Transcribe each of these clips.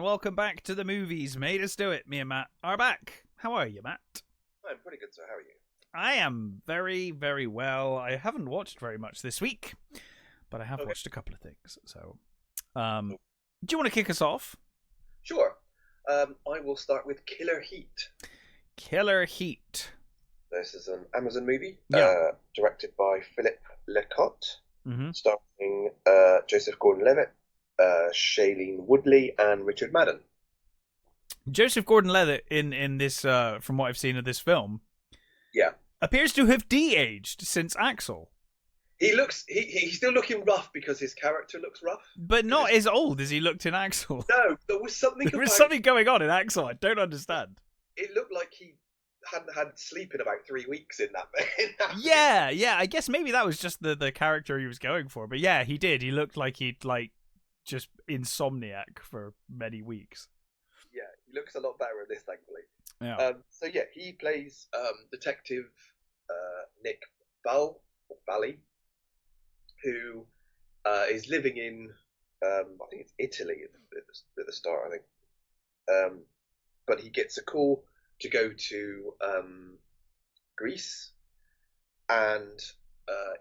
welcome back to the movies. Made us do it. Me and Matt are back. How are you, Matt? I'm pretty good, sir. How are you? I am very, very well. I haven't watched very much this week, but I have watched a couple of things. So, do you want to kick us off? Sure. I will start with Killer Heat. Killer Heat. This is an Amazon movie, directed by Philip Lecotte, Mm-hmm. starring Joseph Gordon-Levitt, Shailene Woodley, and Richard Madden. Joseph Gordon-Levitt in this, from what I've seen of this film, appears to have de-aged since Axel. He looks he's still looking rough because his character looks rough, but not as old as he looked in Axel. No, there was something. There was something going on in Axel. I don't understand. It looked like he hadn't had sleep in about 3 weeks in that. Yeah. I guess maybe that was just the character he was going for. But yeah, he did. He looked like he'd just insomniac for many weeks. Yeah, he looks a lot better in this, thankfully. Yeah. So yeah, he plays Detective Nick Bally, who is living in I think it's Italy at the start, I think. But he gets a call to go to Greece and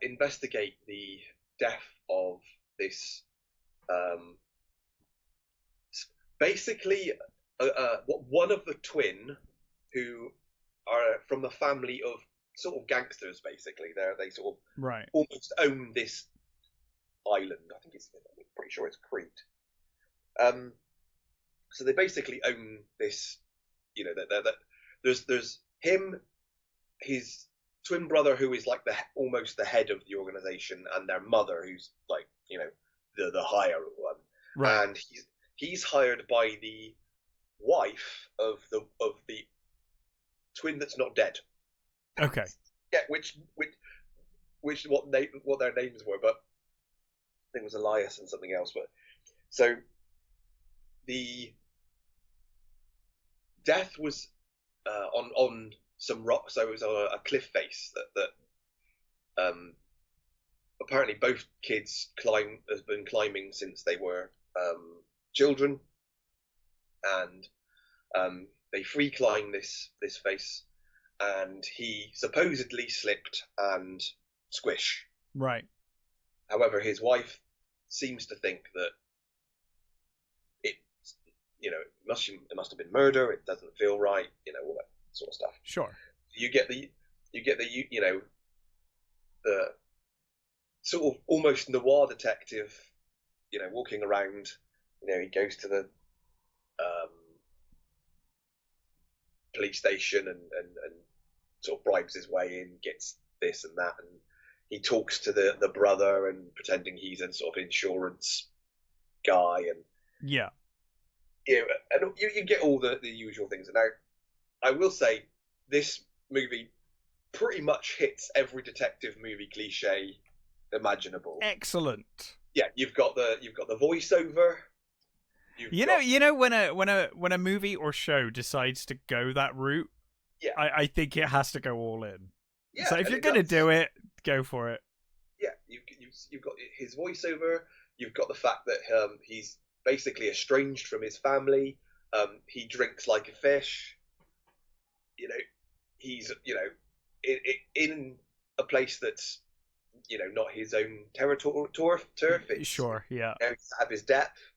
investigate the death of this basically one of the twin who are from a family of sort of gangsters. Basically, they sort of almost own this island. I'm pretty sure it's Crete. So they basically own this. You know that there's him, his twin brother who is like almost the head of the organization, and their mother who's like the higher one, and he's hired by the wife of the twin that's not dead. Okay. Yeah, which what their names were, but I think it was Elias and something else. But so the death was on some rock, so it was on a cliff face that apparently both kids has been climbing since they were children, and they free climb this face, and he supposedly slipped and squish. Right. However, his wife seems to think that it must have been murder. It doesn't feel right, all that sort of stuff. Sure. You get the the sort of almost noir detective, walking around. He goes to the police station and sort of bribes his way in, gets this and that, and he talks to the brother and pretending he's a sort of insurance guy, and and you get all the usual things. And now, I will say, this movie pretty much hits every detective movie cliche imaginable. Excellent. Yeah, you've got the voiceover. You know when a movie or show decides to go that route, I think it has to go all in. Yeah, so if you're gonna do it, go for it. Yeah, you've got his voiceover. You've got the fact that he's basically estranged from his family. He drinks like a fish. He's in a place that's not his own turf. Sure, yeah. He's have his depth.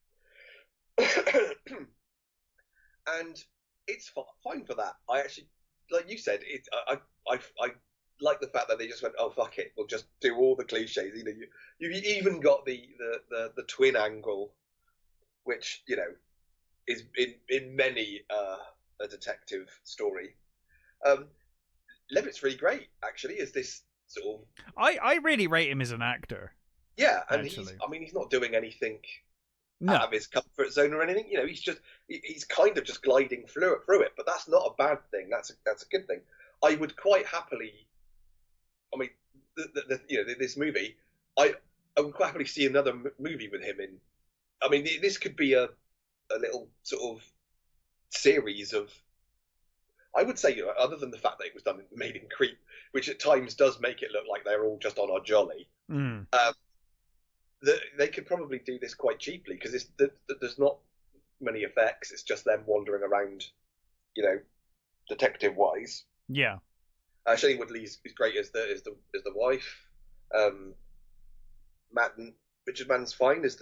And it's fine for that. I actually, like you said, I like the fact that they just went, oh fuck it, we'll just do all the cliches. You even got the twin angle, which is in many a detective story. Levitt's really great, actually. Is this sort of? I really rate him as an actor. Yeah, and he's not doing anything out of his comfort zone or anything. He's kind of just gliding through it, but that's not a bad thing. That's a good thing. I would quite happily. I mean, this movie, I would quite happily see another movie with him in. I mean, this could be a little sort of series of. I would say, other than the fact that it was made in Crete, which at times does make it look like they're all just on a jolly. They could probably do this quite cheaply because there's not many effects. It's just them wandering around, detective-wise. Yeah. Shailene Woodley is great as the wife. Richard Madden's fine as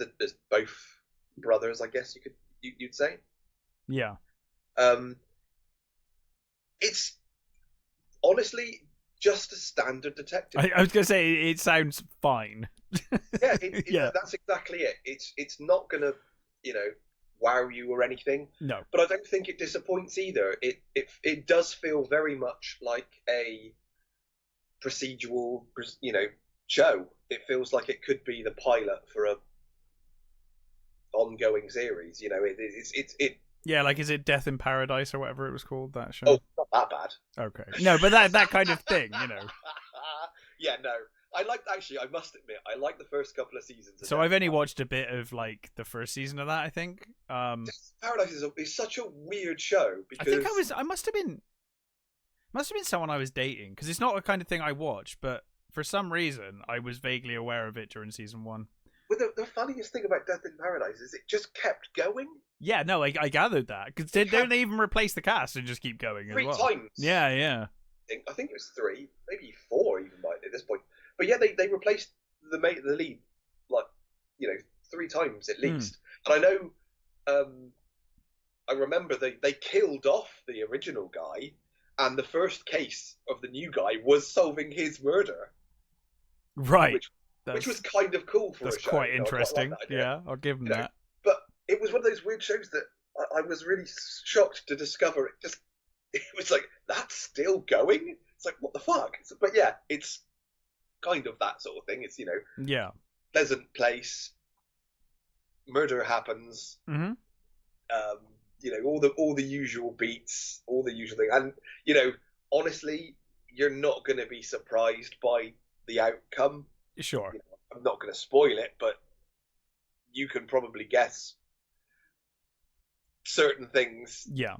both brothers, I guess you'd say. Yeah. It's honestly just a standard detective. I was gonna say it sounds fine. Yeah, that's exactly it. It's not gonna, wow you or anything. No, but I don't think it disappoints either. It does feel very much like a procedural, show. It feels like it could be the pilot for a ongoing series. Yeah, like, is it Death in Paradise or whatever it was called, that show? Oh, not that bad. Okay. No, but that kind of thing, Yeah, no. I must admit, I like the first couple of seasons. So I've only watched a bit of, like, the first season of that, I think. Paradise is such a weird show, because... I think I must have been someone I was dating, because it's not the kind of thing I watch, but for some reason, I was vaguely aware of it during season 1. Well, the funniest thing about Death in Paradise is it just kept going. Yeah, no, I gathered that. Because don't they even replace the cast and just keep going as well? 3 times. Yeah. I think it was 3, maybe 4 even at this point. But yeah, they replaced the lead, 3 times at least. And I know, I remember they killed off the original guy, and the first case of the new guy was solving his murder. Right. Which was kind of cool for a show. That's quite interesting. Yeah, I'll give them that. But it was one of those weird shows that I was really shocked to discover. It was like, that's still going? It's like, what the fuck? But yeah, it's kind of that sort of thing. It's, yeah, pleasant place. Murder happens. Mm-hmm. All the usual beats, all the usual thing. And, honestly, you're not going to be surprised by the outcome. Sure. I'm not going to spoil it, but you can probably guess certain things. Yeah.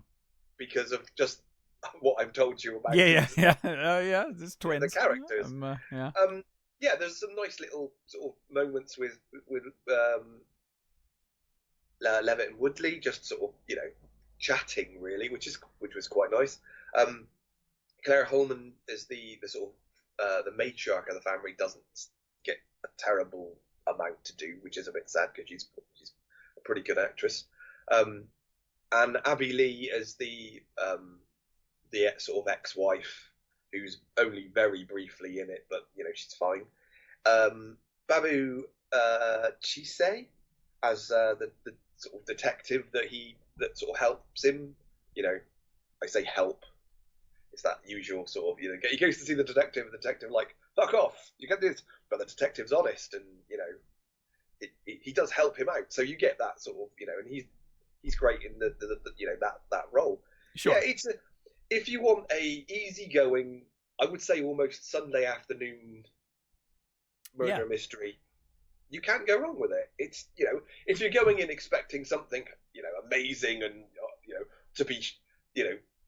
Because of just what I've told you about. Yeah. Yeah, there's twins. The characters. Yeah. Yeah, there's some nice little sort of moments with Levitt and Woodley, just sort of, chatting really, which was quite nice. Claire Holman is the sort of the matriarch of the family, doesn't get a terrible amount to do, which is a bit sad because she's a pretty good actress. And Abby Lee is the sort of ex-wife who's only very briefly in it, but she's fine. Babu Chise as the sort of detective that sort of helps him. I say help. It's that usual sort of, he goes to see the detective, and the detective like, fuck off, you can't do this. But the detective's honest, and he does help him out. So you get that sort of, and he's great in the that role. Sure. Yeah, if you want a easygoing, I would say almost Sunday afternoon murder mystery, you can't go wrong with it. It's if you're going in expecting something amazing and to be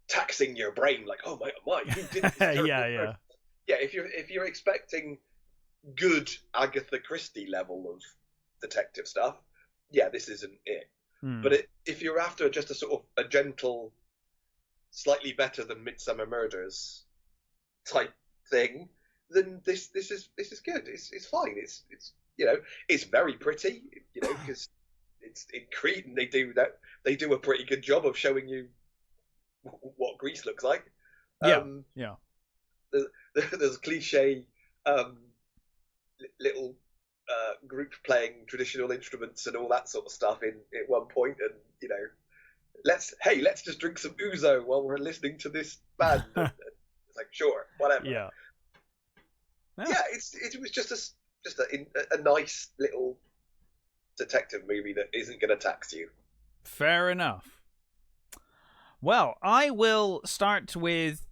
taxing your brain like, oh my who did this? Yeah. If you're expecting good Agatha Christie level of detective stuff, this isn't it. But if you're after just a sort of a gentle, slightly better than Midsummer Murders type thing, then this is good. It's fine. It's it's very pretty, because it's in Crete, and they do a pretty good job of showing you what Greece looks like. Yeah. There's cliche little group playing traditional instruments and all that sort of stuff at one point, and let's just drink some ouzo while we're listening to this band. It's like, sure, whatever. Yeah. It was just a nice little detective movie that isn't going to tax you. Fair enough. Well, I will start with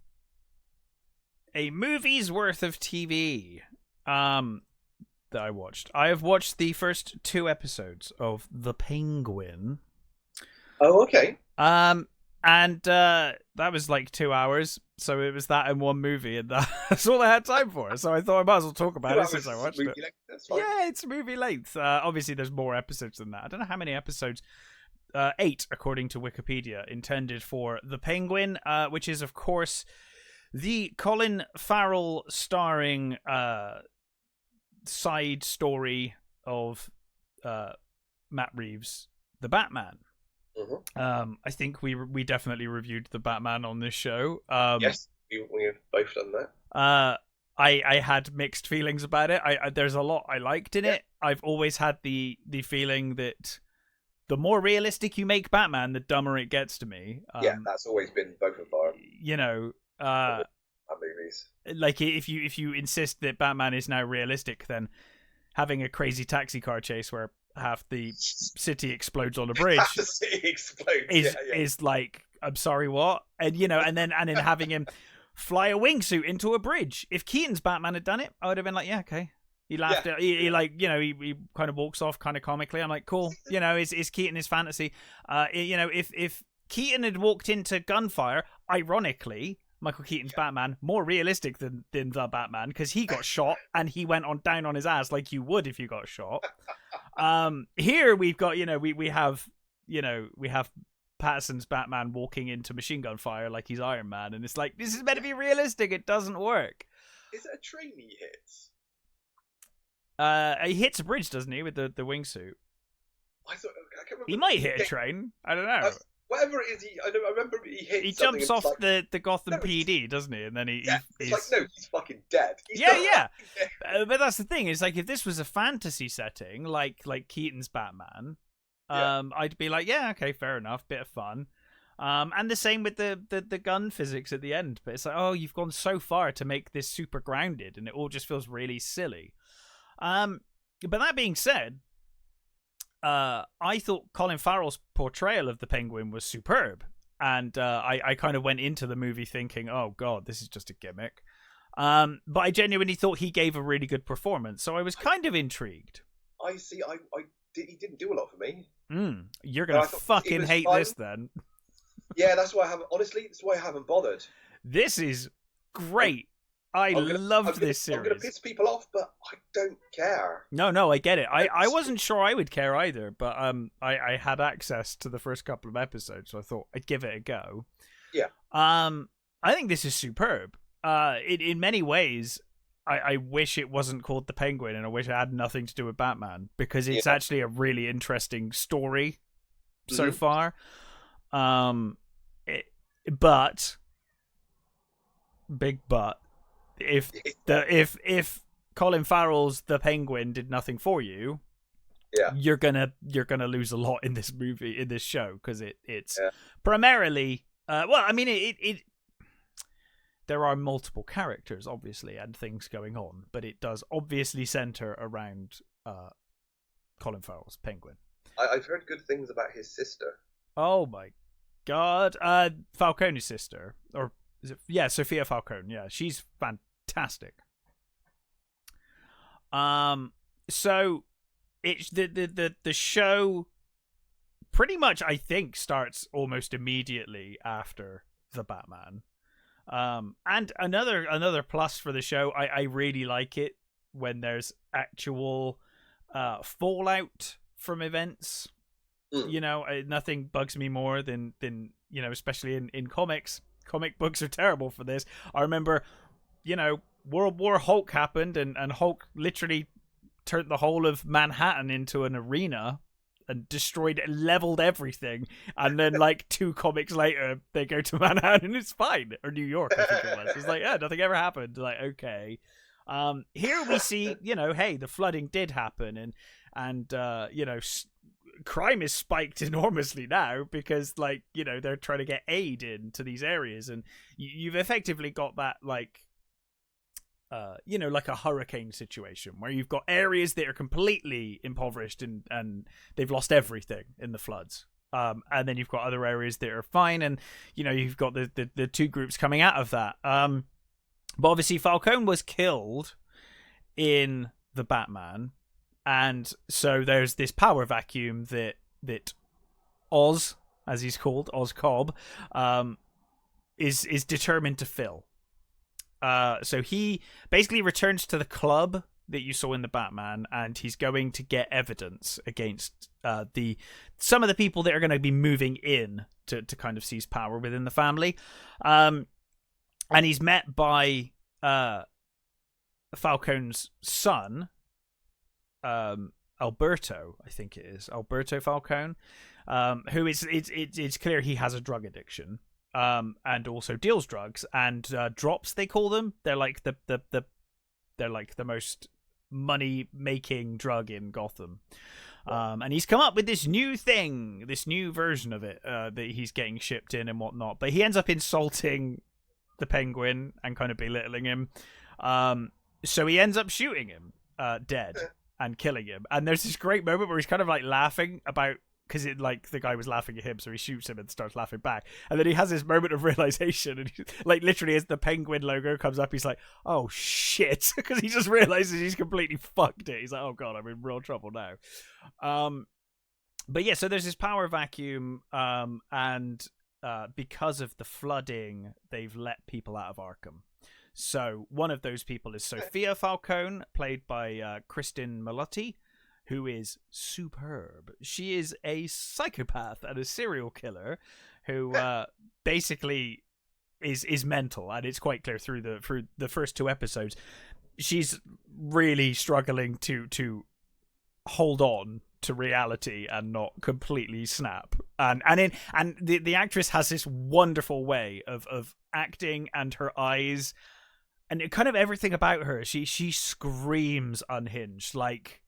a movie's worth of TV that I watched. I have watched the first 2 episodes of The Penguin. Oh, okay. And that was like 2 hours, so it was that in one movie, and that's all I had time for. So I thought I might as well talk about it since I watched it. Length, that's fine. Yeah, it's movie length. Obviously, there's more episodes than that. I don't know how many episodes. 8 according to Wikipedia, intended for the Penguin, which is of course the Colin Farrell starring side story of Matt Reeves' The Batman. Mm-hmm. I think we definitely reviewed The Batman on this show. Yes, we have both done that. I had mixed feelings about it. There's a lot I liked in it. I've always had the feeling that the more realistic you make Batman, the dumber it gets to me. That's always been both of our movies. Like if you insist that Batman is now realistic, then having a crazy taxi car chase where half the city explodes on a bridge is like, I'm sorry, what? And and then having him fly a wingsuit into a bridge. If Keaton's Batman had done it, I would have been like, yeah, okay. He laughed at he he kind of walks off kind of comically. I'm like, cool. Is Keaton his fantasy? If Keaton had walked into gunfire, ironically, Michael Keaton's Batman, more realistic than the Batman, because he got shot and he went down on his ass like you would if you got shot. Here we've got, we have Patterson's Batman walking into machine gun fire like he's Iron Man, and it's like, this is meant to be realistic. It doesn't work. Is it a train he hits? He hits a bridge, doesn't he, with the wingsuit? I can't remember. He might hit a train. I don't know. Whatever it is, I remember he hits. He jumps off the Gotham PD, doesn't he? And then he's he's fucking dead. But that's the thing. Is like, if this was a fantasy setting, like Keaton's Batman, I'd be like, yeah, okay, fair enough, bit of fun. And the same with the gun physics at the end. But it's like, oh, you've gone so far to make this super grounded, and it all just feels really silly. But that being said, I thought Colin Farrell's portrayal of the Penguin was superb, and I kind of went into the movie thinking, oh god, this is just a gimmick. But I genuinely thought he gave a really good performance, so I was kind of intrigued. I see. He didn't do a lot for me. You're gonna fucking hate this then. Yeah, that's why I haven't. Honestly, that's why I haven't bothered. This is great. I loved this series. I'm going to piss people off, but I don't care. No, I get it. I wasn't sure I would care either, but I had access to the first couple of episodes, so I thought I'd give it a go. Yeah. I think this is superb. In many ways, I wish it wasn't called The Penguin, and I wish it had nothing to do with Batman, because it's actually a really interesting story so far. But big but. If Colin Farrell's The Penguin did nothing for you, you're gonna lose a lot in this movie, in this show, because it's primarily there are multiple characters obviously and things going on, but it does obviously center around Colin Farrell's Penguin. I've heard good things about his sister. Oh my god, Falcone's sister, or is it? Yeah, Sophia Falcone. Yeah, she's fantastic. So it's the show pretty much, I think, starts almost immediately after the Batman. And another plus for the show, I really like it when there's actual fallout from events. Nothing bugs me more than especially in comics. Comic books are terrible for this. I remember, World War Hulk happened, and Hulk literally turned the whole of Manhattan into an arena and leveled everything. And then, like, 2 comics later, they go to Manhattan and it's fine. Or New York, I think it was. It's like, yeah, nothing ever happened. Like, okay. Here we see, hey, the flooding did happen, and crime is spiked enormously now because, like, they're trying to get aid into these areas, and you've effectively got that, like, like a hurricane situation where you've got areas that are completely impoverished and they've lost everything in the floods. And then you've got other areas that are fine, and you've got the 2 groups coming out of that. But obviously Falcone was killed in the Batman, and so there's this power vacuum that Oz, as he's called, Oz Cobb, is determined to fill. So he basically returns to the club that you saw in the Batman, and he's going to get evidence against some of the people that are going to be moving in to kind of seize power within the family. And he's met by Falcone's son, Alberto, I think it is Alberto Falcone, who it's clear he has a drug addiction, and also deals drugs and drops. They call them. They're like they're like the most money making drug in Gotham. And he's come up with this new thing, this new version of it that he's getting shipped in and whatnot. But he ends up insulting the Penguin and kind of belittling him. So he ends up shooting him dead and killing him. And there's this great moment where he's kind of like laughing about, because it like the guy was laughing at him, so he shoots him and starts laughing back. And then he has this moment of realization, and he, like literally as the Penguin logo comes up, he's like, "Oh shit," because he just realizes he's completely fucked it. He's like, "Oh god, I'm in real trouble now." But yeah, so there's this power vacuum, and because of the flooding, they've let people out of Arkham. So one of those people is Sophia Falcone, played by Kristen Milotti, who is superb. She is a psychopath and a serial killer who basically is mental, and it's quite clear through the first 2 episodes. She's really struggling to hold on to reality and not completely snap. And the actress has this wonderful way of acting, and her eyes and kind of everything about her. She screams unhinged, like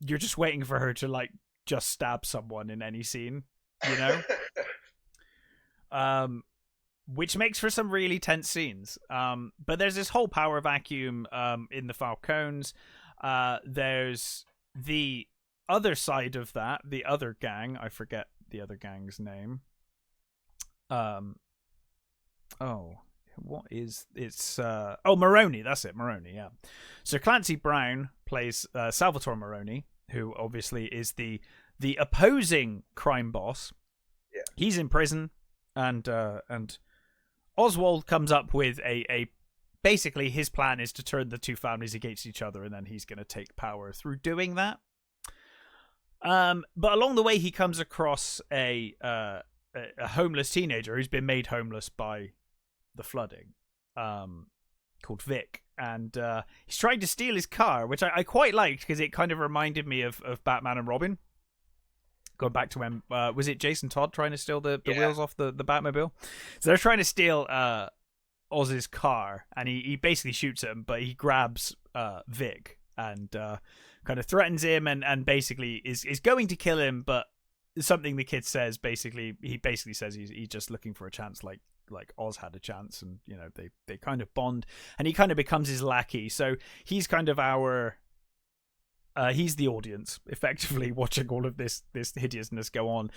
you're just waiting for her to like just stab someone in any scene, you know? Which makes for some really tense scenes. But there's this whole power vacuum in the Falcones. There's the other side of that, the other gang. I forget the other gang's name. Maroni, that's it, Maroni, yeah. So Clancy Brown plays Salvatore Maroni, who obviously is the opposing crime boss. Yeah. He's in prison, and Oswald comes up with a basically his plan is to turn the 2 families against each other, and then he's going to take power through doing that. But along the way, he comes across a homeless teenager who's been made homeless by the flooding, called Vic, and he's trying to steal his car, which I quite liked, because it kind of reminded me of Batman and Robin. Going back to when was it Jason Todd trying to steal the wheels off the Batmobile? So they're trying to steal Oz's car, and he basically shoots him, but he grabs Vic and kind of threatens him, and basically is going to kill him, but something the kid says, he basically says he's just looking for a chance, like Oz had a chance, and you know they kind of bond, and he kind of becomes his lackey. So he's kind of he's the audience effectively watching all of this hideousness go on.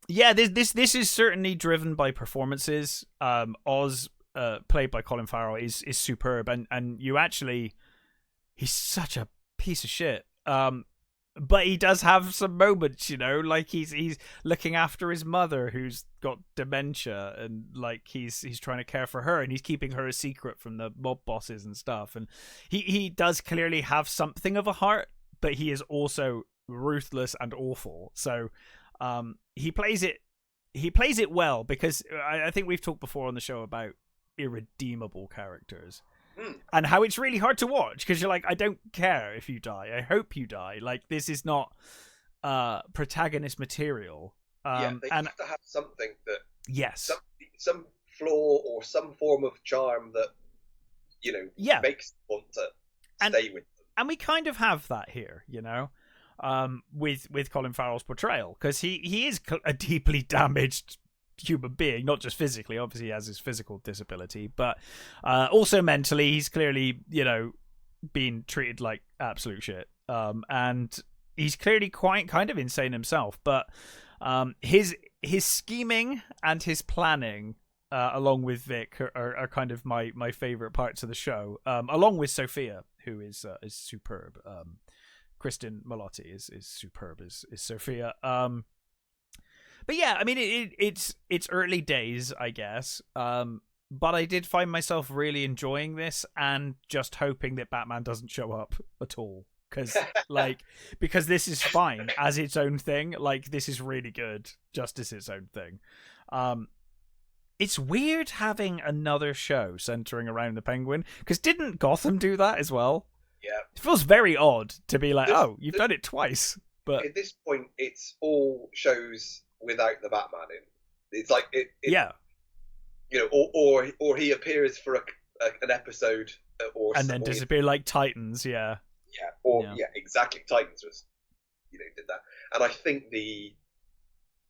This is certainly driven by performances. Oz, played by Colin Farrell, is superb, and you actually, he's such a piece of shit. But he does have some moments, you know, like he's looking after his mother who's got dementia, and like he's trying to care for her, and he's keeping her a secret from the mob bosses and stuff. And he does clearly have something of a heart, but he is also ruthless and awful. So he plays it well, because I think we've talked before on the show about irredeemable characters. And how it's really hard to watch, because you're like, I don't care if you die. I hope you die. Like, this is not protagonist material. They have to have something that... Yes. Some flaw or some form of charm that, you know, makes them want to stay with them. And we kind of have that here, you know, with Colin Farrell's portrayal, because he is a deeply damaged human being, not just physically. Obviously he has his physical disability, but also mentally he's clearly, you know, being treated like absolute shit, and he's clearly quite kind of insane himself. But his scheming and his planning, along with Vic, are kind of my favorite parts of the show, along with Sophia, who is superb. Kristen Milotti is superb as Sophia. But yeah, I mean, it's early days, I guess. but I did find myself really enjoying this and just hoping that Batman doesn't show up at all. Because this is fine as its own thing. Like, this is really good just as its own thing. It's weird having another show centering around the Penguin, because didn't Gotham do that as well? Yeah. It feels very odd to be like, you've done it twice. But at this point, it's all shows without the Batman in. It's like yeah, you know, or he appears for an episode, and then disappear, like Titans. Yeah, exactly. Titans was, did that, and I think the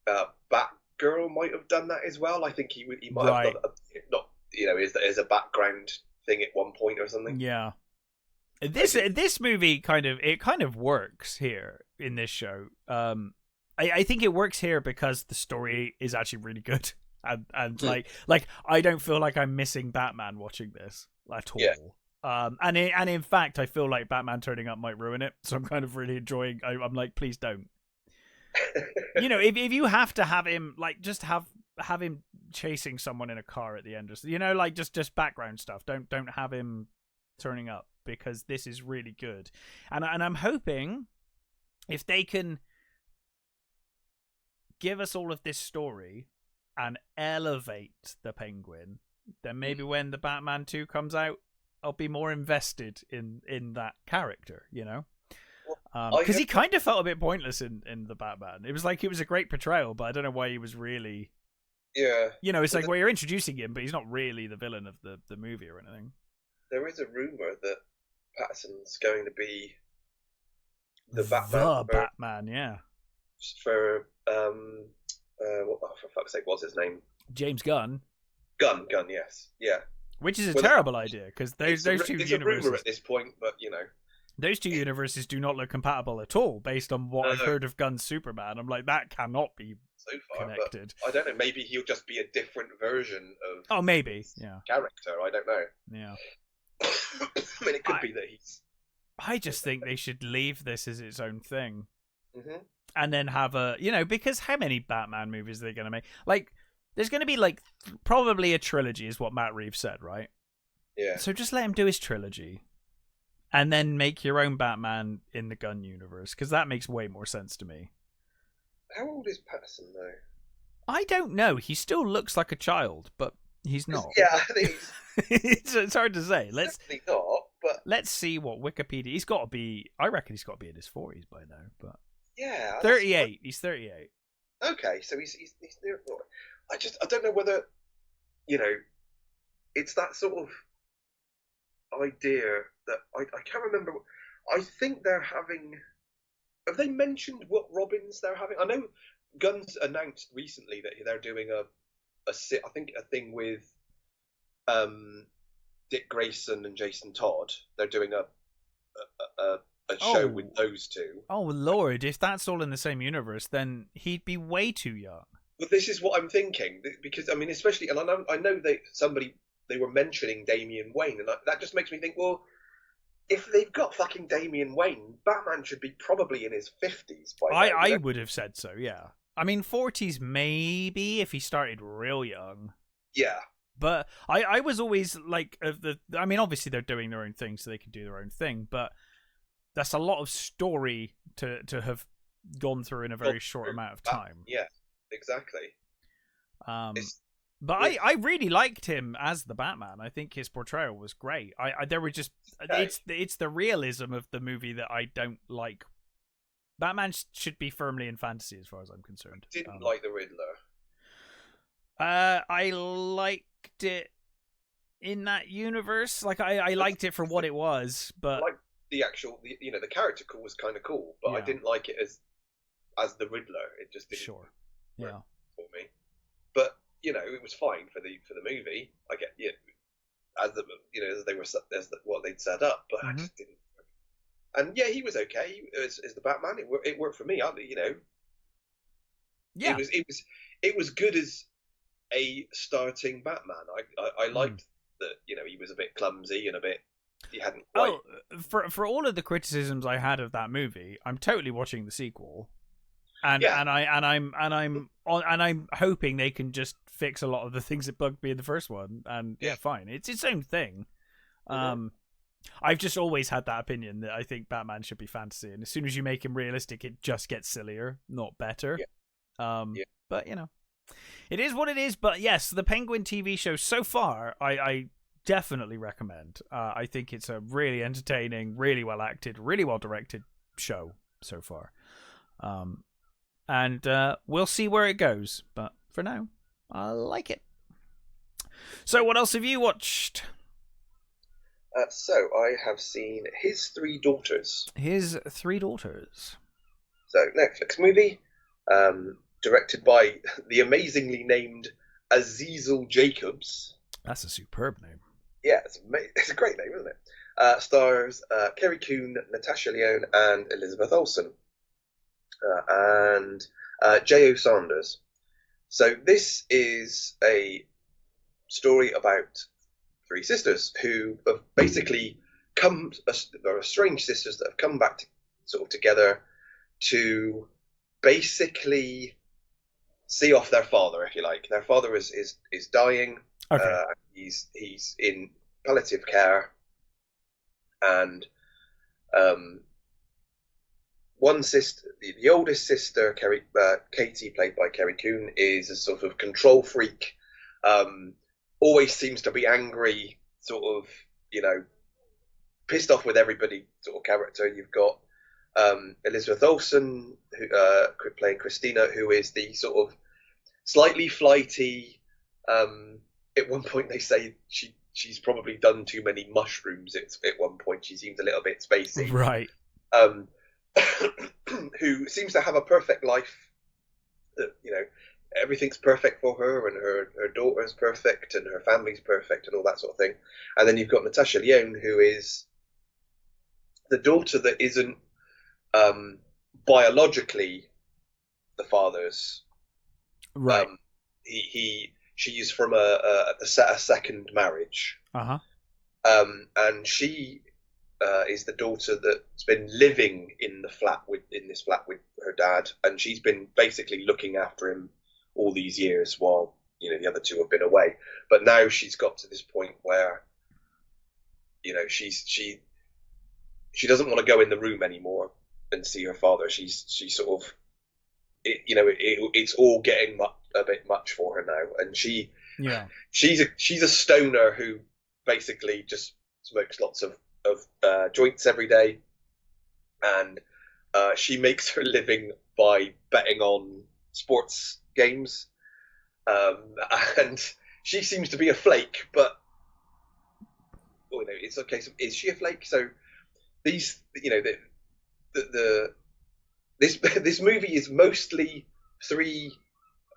Batgirl might have done that as well. I think he might have done as a background thing at one point or something. Yeah. This movie kind of works here in this show. I think it works here because the story is actually really good, and like I don't feel like I'm missing Batman watching this at all. Yeah. And in fact, I feel like Batman turning up might ruin it. So I'm kind of really enjoying. I'm like, please don't. If you have to have him, like, just have him chasing someone in a car at the end, just background stuff. Don't have him turning up, because this is really good, and I'm hoping if they can give us all of this story and elevate the Penguin, then maybe when the Batman 2 comes out, I'll be more invested in that character, because he kind of felt a bit pointless in the Batman. It was like, it was a great portrayal, but I don't know why he was really, it's like, you're introducing him, but he's not really the villain of the movie or anything. There is a rumor that Pattinson's going to be the Batman, yeah. For what, for fuck's sake, what's his name? James Gunn. Gunn, yes, yeah. Which is a terrible idea, because those two universes. It's a rumor at this point, but those two universes do not look compatible at all, based on what I've heard of Gunn's Superman. I'm like, that cannot be so far connected. But I don't know. Maybe he'll just be a different version of. Oh, maybe, yeah. Character, I don't know. Yeah. I mean, it could be that he's. I just think they should leave this as its own thing, and then have because how many Batman movies are they going to make? Like, there's going to be probably a trilogy, is what Matt Reeves said, right? Yeah. So just let him do his trilogy, and then make your own Batman in the Gunn universe, because that makes way more sense to me. How old is Pattinson though? I don't know. He still looks like a child, but he's not. Yeah, I think it's hard to say. Definitely not. But let's see what Wikipedia. He's got to be. I reckon he's got to be in his 40s by now. But yeah, 38. He's 38. Okay, so he's near 40. I don't know whether it's that sort of idea that I can't remember. I think they're having. Have they mentioned what Robins they're having? I know Gunn's announced recently that they're doing a thing with Dick Grayson and Jason Todd. They're doing a show with those two. Oh Lord, if that's all in the same universe, then he'd be way too young. But this is what I'm thinking, because I mean, especially, and I know they were mentioning Damian Wayne, and that just makes me think, well, if they've got fucking Damian Wayne, Batman should be probably in his 50s by now. I would have said so, yeah. I mean, 40s maybe if he started real young. Yeah. But I was always like, I mean, obviously they're doing their own thing, so they can do their own thing, but that's a lot of story to have gone through in a very short amount of time. Yeah, exactly. But I really liked him as the Batman. I think his portrayal was great. There were just it's the realism of the movie that I don't like. Batman should be firmly in fantasy, as far as I'm concerned. I didn't like the Riddler. I liked it in that universe. Like I liked it for what it was, but I liked the actual, the character was kind of cool, but I didn't like it as the Riddler. It just didn't work for me. But it was fine for the movie. I get as they were what they'd set up, but I just didn't. And yeah, he was okay as the Batman. It worked for me. Yeah, it was good as a starting Batman. I liked that. He was a bit clumsy and he hadn't quite. For all of the criticisms I had of that movie, I'm totally watching the sequel, and I'm hoping they can just fix a lot of the things that bugged me in the first one, and yeah, fine. It's its own thing. I've just always had that opinion that I think Batman should be fantasy, and as soon as you make him realistic, it just gets sillier, not better. But you know, it is what it is. But yes, the Penguin TV show so far, I definitely recommend. I think it's a really entertaining, really well acted, really well directed show so far. And we'll see where it goes. But for now, I like it. So what else have you watched? So I have seen His Three Daughters. His Three Daughters. So Netflix movie, directed by the amazingly named Azizel Jacobs. That's a superb name. Yeah, it's a great name, isn't it? Stars Kerry Coon, Natasha Lyonne, and Elizabeth Olsen. And J.O. Sanders. So this is a story about three sisters who have basically are strange sisters that have come back together to basically see off their father, if you like. Their father is dying. Okay. He's in palliative care, and one sister, the oldest sister, Katie, played by Kerry Coon, is a sort of control freak. Always seems to be angry, pissed off with everybody sort of character. You've got Elizabeth Olsen, who, playing Christina, who is the sort of slightly flighty. At one point, they say she's probably done too many mushrooms. At one point, she seems a little bit spacey. Right. Who seems to have a perfect life. That everything's perfect for her, and her daughter's perfect, and her family's perfect, and all that sort of thing. And then you've got Natasha Lyonne, who is the daughter that isn't biologically the father's. Right. She's from a second marriage. Uh-huh. And she is the daughter that's been living in this flat with her dad, and she's been basically looking after him all these years while the other two have been away. But now she's got to this point where she doesn't want to go in the room anymore and see her father. She's sort of it's all getting a bit much for her now, and she's a stoner who basically just smokes lots of joints every day, and she makes her living by betting on sports games, and she seems to be a flake, but it's a case of, is she a flake? So these this movie is mostly three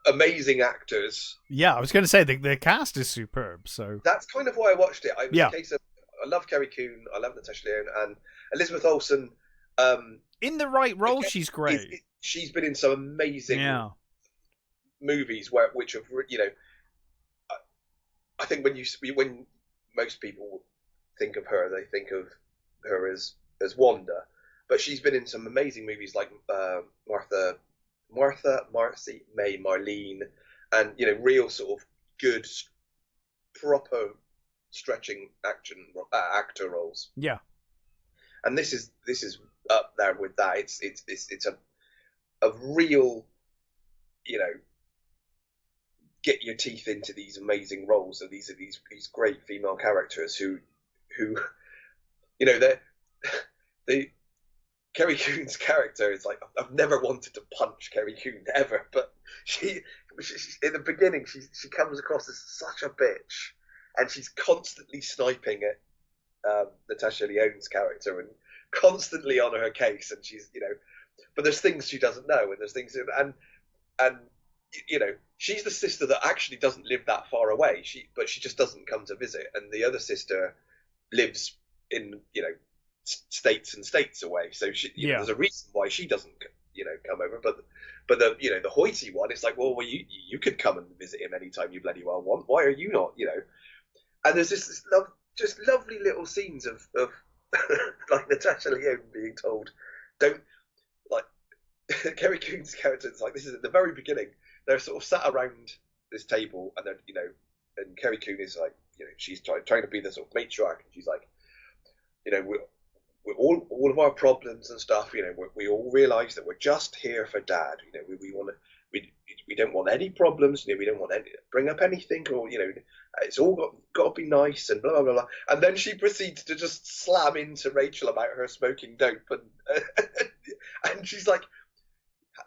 amazing actors. Yeah, I was going to say the cast is superb. So that's kind of why I watched it. It was a case of, I love Kerry Coon, I love Natasha Lyonne, and Elizabeth Olsen. In the right role, she's great. She's been in some amazing movies which have I think when most people think of her, they think of her as Wanda, but she's been in some amazing movies like Martha, Marcy, May, Marlene, and real sort of good, proper stretching actor roles. Yeah, and this is up there with that. It's a real, get your teeth into these amazing roles, and these great female characters who the Kerry Coon's character is like, I've never wanted to punch Kerry Coon ever, but she in the beginning she comes across as such a bitch, and she's constantly sniping at Natasha Lyonne's character and constantly on her case, and she's but there's things she doesn't know, and there's things and she's the sister that actually doesn't live that far away, but she just doesn't come to visit, and the other sister lives in states and states away, so there's a reason why she doesn't come over, but the hoity one, it's like, well you could come and visit him anytime you bloody well want, why are you not? And there's just lovely little scenes of like Natasha Lyonne being told, don't, like, Kerry Coon's character, it's like, this is at the very beginning, they're sort of sat around this table, and then and Kerry Coon is like, she's trying to be the sort of matriarch, and she's like, we're all of our problems and stuff, we all realise that we're just here for Dad. We want to. We don't want any problems. We don't want to bring up anything, or it's all got to be nice and blah blah blah. And then she proceeds to just slam into Rachel about her smoking dope, and she's like,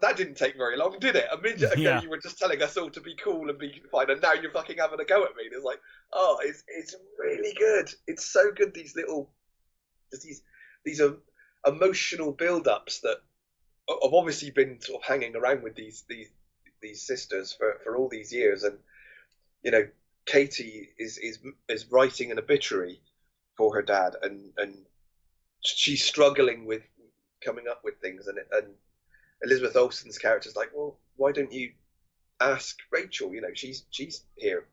"That didn't take very long, did it? A minute ago you were just telling us all to be cool and be fine, and now you're fucking having a go at me." And it's like, oh, it's really good. It's so good. These emotional build-ups that I've obviously been sort of hanging around with these sisters for all these years, and Katie is writing an obituary for her dad, and she's struggling with coming up with things, and Elizabeth Olsen's character's like, well, why don't you ask Rachel? She's here,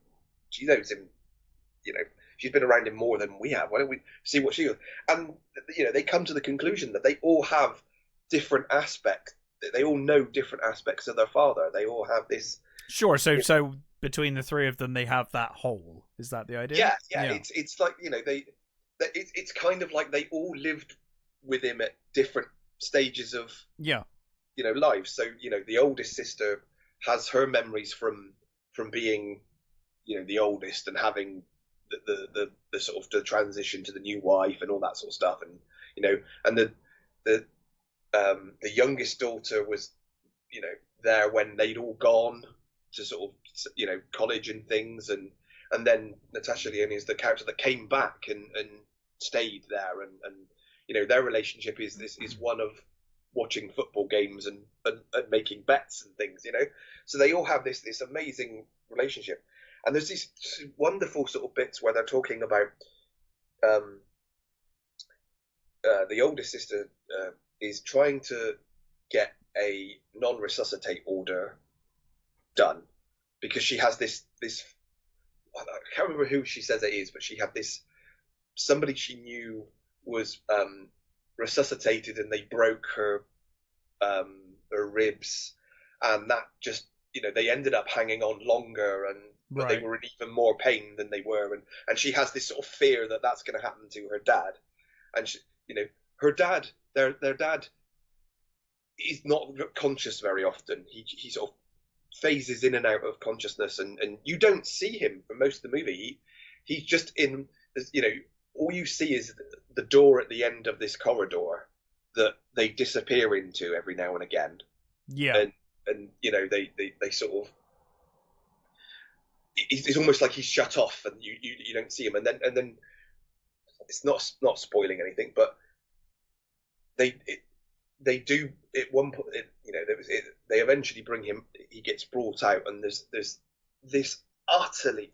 she knows him, she's been around him more than we have. Why don't we see what she does? And they come to the conclusion that they all have different aspects. They all know different aspects of their father. They all have this. Sure. So between the three of them, they have that whole. Is that the idea? Yeah. It's like it's kind of like they all lived with him at different stages of life. So the oldest sister has her memories from being the oldest and having the sort of the transition to the new wife and all that sort of stuff, and the youngest daughter was, there when they'd all gone to sort of, college and things, and then Natasha Lyonne is the character that came back and stayed there, and their relationship is one of watching football games and making bets and things, so they all have this amazing relationship, and there's these wonderful sort of bits where they're talking about the oldest sister is trying to get a non-resuscitate order done because she has this I can't remember who she says it is, but she had this somebody she knew was resuscitated and they broke her ribs, and that just they ended up hanging on longer, and but they were in even more pain than they were, and she has this sort of fear that that's going to happen to her dad, and she, her dad, their dad is not conscious very often. He sort of phases in and out of consciousness, and you don't see him for most of the movie. He's just in, all you see is the door at the end of this corridor that they disappear into every now and again. Yeah. And they sort of, it's almost like he's shut off and you don't see him. And then it's not spoiling anything, but they do at one point, they eventually bring him, he gets brought out, and there's this utterly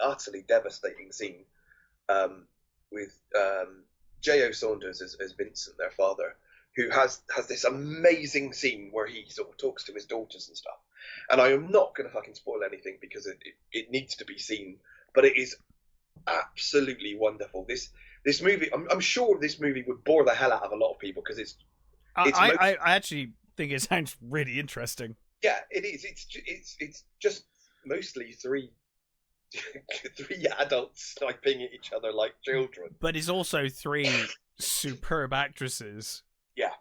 devastating scene with J.O. Saunders as Vincent, their father, who has this amazing scene where he sort of talks to his daughters and stuff. And I am not going to fucking spoil anything because it needs to be seen, but it is absolutely wonderful. This movie, I'm sure this movie would bore the hell out of a lot of people because I actually think it sounds really interesting. Yeah, it is. It's just mostly three adults sniping at each other like children. But it's also three superb actresses. Yeah.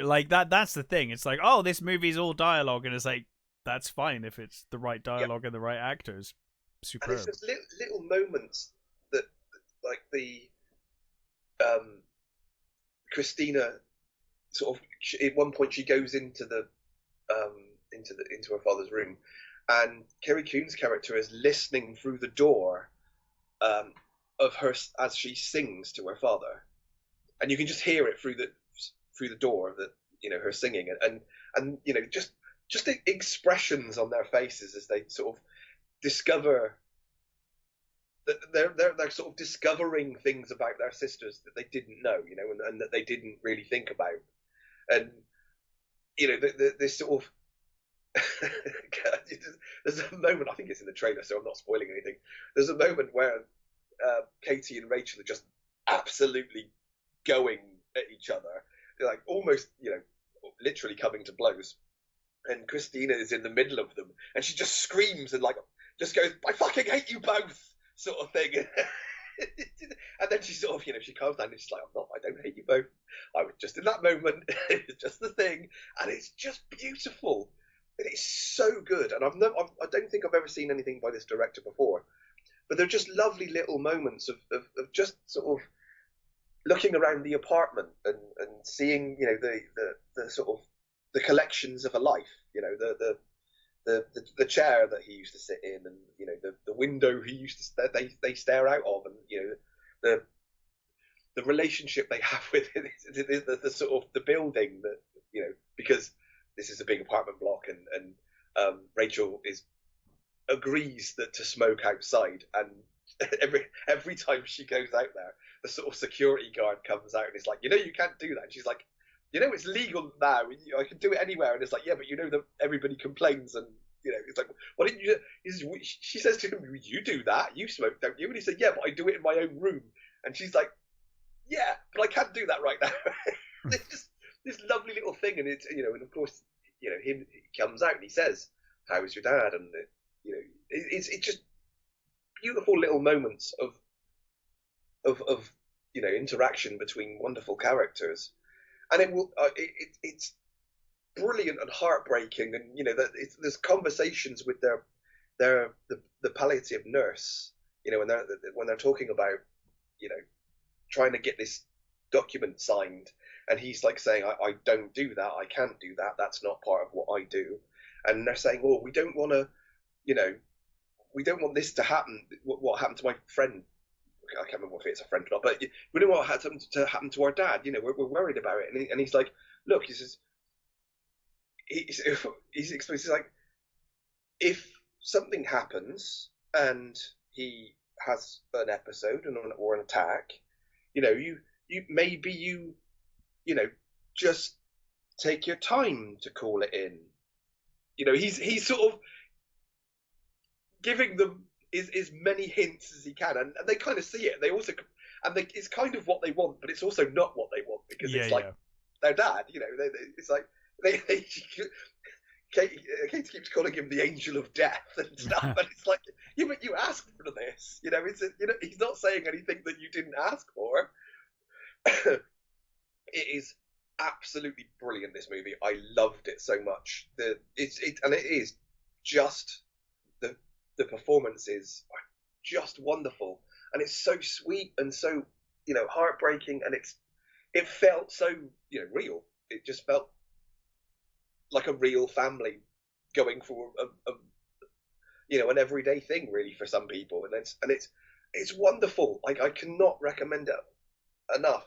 Like that's the thing. It's like, oh, this movie's all dialogue, and it's like, that's fine if it's the right dialogue and the right actors. Superb. And it's just little moments that, like the Christina sort of, at one point she goes into her father's room, and Kerry Coon's character is listening through the door of her as she sings to her father, and you can just hear it through the door that her singing, and just the expressions on their faces as they sort of discover that they're sort of discovering things about their sisters that they didn't know, and that they didn't really think about. And this sort of there's a moment, I think it's in the trailer, so I'm not spoiling anything. There's a moment where Katie and Rachel are just absolutely going at each other, like almost, literally coming to blows. And Christina is in the middle of them, and she just screams and like just goes, "I fucking hate you both," sort of thing. And then she sort of, she calms down and she's like, I don't hate you both. I was just in that moment. It's just the thing. And it's just beautiful. It is so good. And I don't think I've ever seen anything by this director before. But they're just lovely little moments of just sort of looking around the apartment and seeing, the sort of the collections of a life, the chair that he used to sit in, and the window he used to they stare out of, and the relationship they have with it, the sort of the building that because this is a big apartment block, and Rachel agrees that to smoke outside, and every time she goes out there, the sort of security guard comes out and is like, you can't do that. And she's like, it's legal now. I can do it anywhere. And it's like, yeah, but that everybody complains, and it's like, why didn't you? She says to him, you do that. You smoke, don't you? And he said, yeah, but I do it in my own room. And she's like, yeah, but I can't do that right now. It's just this lovely little thing, and it's and of course, he comes out and he says, "How is your dad?" And it's just beautiful little moments of interaction between wonderful characters, and it's brilliant and heartbreaking, and there's conversations with the palliative nurse, when they're talking about trying to get this document signed, and he's like saying, I don't do that, I can't do that, that's not part of what I do, and they're saying, well, we don't want to, we don't want this to happen, what happened to my friend. I can't remember if it's a friend or not, but we don't want it to happen to our dad. We're worried about it. And he's like, look, he says, he's like, if something happens and he has an episode or an attack, you just take your time to call it in. He's sort of giving them as many hints as he can, and they kind of see it. They also, it's kind of what they want, but it's also not what they want, because it's like their dad. It's like Kate keeps calling him the angel of death and stuff, and it's like, yeah, but you asked for this. He's not saying anything that you didn't ask for. It is absolutely brilliant, this movie. I loved it so much. It is just the performances are just wonderful, and it's so sweet and so heartbreaking, and it felt so real. It just felt like a real family going for an everyday thing, really, for some people, and it's wonderful. Like, I cannot recommend it enough.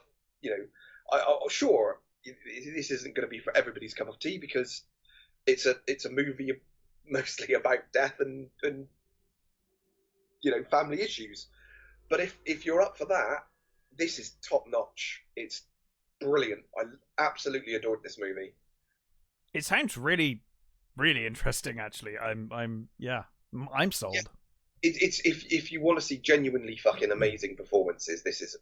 Sure, this isn't going to be for everybody's cup of tea, because it's a movie mostly about death and family issues. But if you're up for that, this is top notch. It's brilliant. I absolutely adored this movie. It sounds really, really interesting. Actually, I'm sold. Yeah. It's if you want to see genuinely fucking amazing performances, this is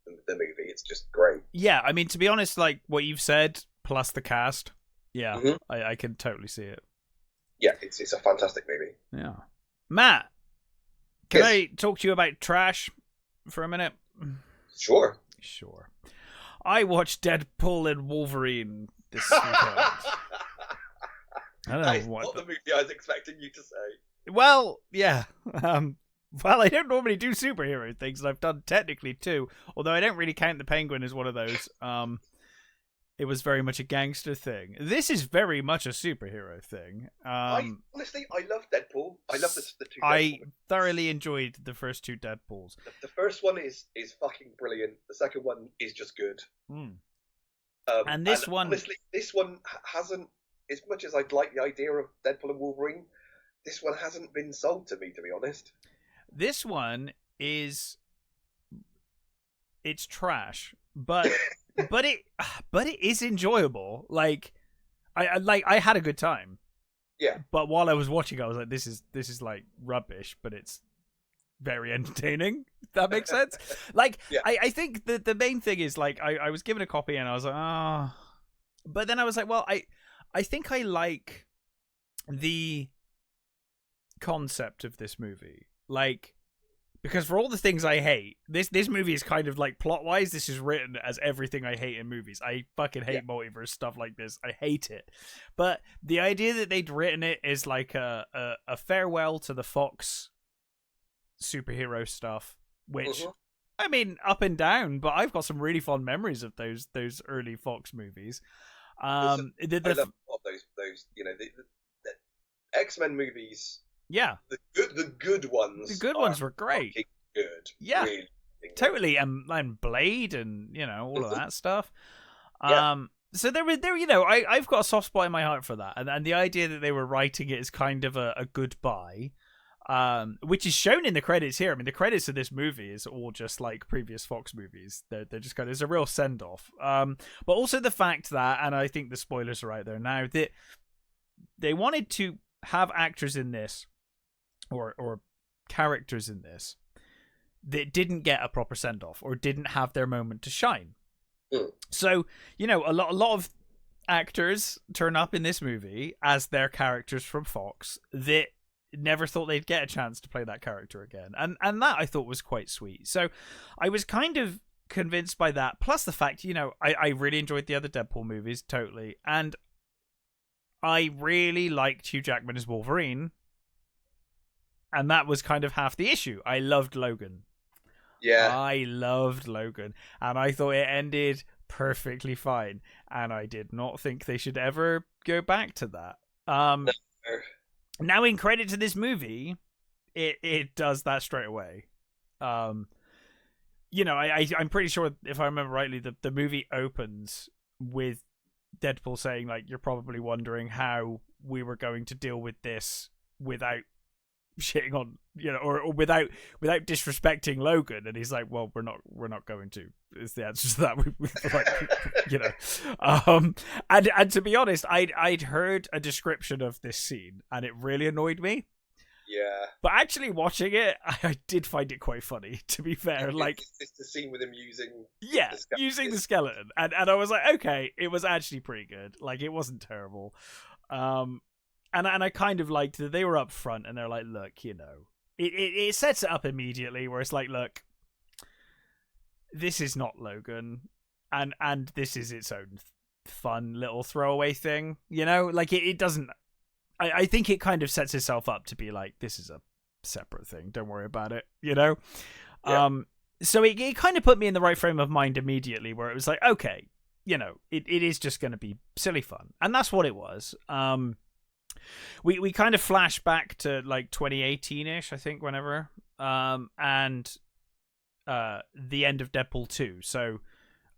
the movie. It's just great. Yeah, I mean, to be honest, like what you've said, plus the cast, I can totally see it. Yeah, it's a fantastic movie. Yeah, Matt, can I talk to you about trash for a minute? Sure. I watched Deadpool and Wolverine this weekend. I don't know what the movie I was expecting you to say. Well, yeah. Well, I don't normally do superhero things, and I've done technically two, although I don't really count the Penguin as one of those. It was very much a gangster thing. This is very much a superhero thing. Honestly, I love Deadpool. I love the two. I thoroughly enjoyed the first two Deadpools. The first one is fucking brilliant. The second one is just good. And this one, honestly, this one hasn't. As much as I'd like the idea of Deadpool and Wolverine, this one hasn't been sold to me, to be honest. This one it's trash, but it is enjoyable. Like I had a good time. Yeah. But while I was watching, I was like, this is like rubbish, but it's very entertaining. If that makes sense. Like, yeah. I think the main thing is, like, I was given a copy and I was like, but then I was like, well, I think I like the concept of this movie. Like, because for all the things I hate, this movie is kind of like, plot-wise, this is written as everything I hate in movies. I fucking hate multiverse stuff like this. I hate it. But the idea that they'd written it is like a farewell to the Fox superhero stuff, which, I mean, up and down, but I've got some really fond memories of those early Fox movies. I love those, you know, the X-Men movies. Yeah, the good ones. The good ones were great. Good. Yeah, really totally. And Blade, and you know, all of that stuff. Yeah. So there, you know, I've got a soft spot in my heart for that, and the idea that they were writing it as kind of a goodbye, which is shown in the credits here. I mean, the credits of this movie is all just like previous Fox movies. They're just kind of, it's a real send off. But also the fact that, and I think the spoilers are out there now, that they wanted to have actors in this, or characters in this, that didn't get a proper send off or didn't have their moment to shine. So, you know, a lot of actors turn up in this movie as their characters from Fox that never thought they'd get a chance to play that character again. And that I thought was quite sweet. So I was kind of convinced by that. Plus the fact, you know, I really enjoyed the other Deadpool movies, totally. And I really liked Hugh Jackman as Wolverine. And that was kind of half the issue. I loved Logan. Yeah. I loved Logan. And I thought it ended perfectly fine. And I did not think they should ever go back to that. Now, in credit to this movie, it does that straight away. You know, I'm pretty sure, if I remember rightly, the movie opens with Deadpool saying, like, you're probably wondering how we were going to deal with this without shitting on, you know, or without disrespecting Logan. And he's like, well, we're not going to, is the answer to that. We like, you know, and to be honest, I'd heard a description of this scene and it really annoyed me. Yeah. But actually watching it, I did find it quite funny, to be fair. Like, it's the scene with him using the skeleton. And I was like, okay, it was actually pretty good. Like, it wasn't terrible. And I kind of liked that they were up front and they're like, look, you know, it sets it up immediately where it's like, look, this is not Logan, and this is its own fun little throwaway thing, you know? Like, it doesn't... I think it kind of sets itself up to be like, this is a separate thing, don't worry about it, you know? Yeah. So it kind of put me in the right frame of mind immediately, where it was like, okay, you know, it is just going to be silly fun. And that's what it was. We kind of flash back to like 2018-ish, I think, whenever, and the end of Deadpool 2. So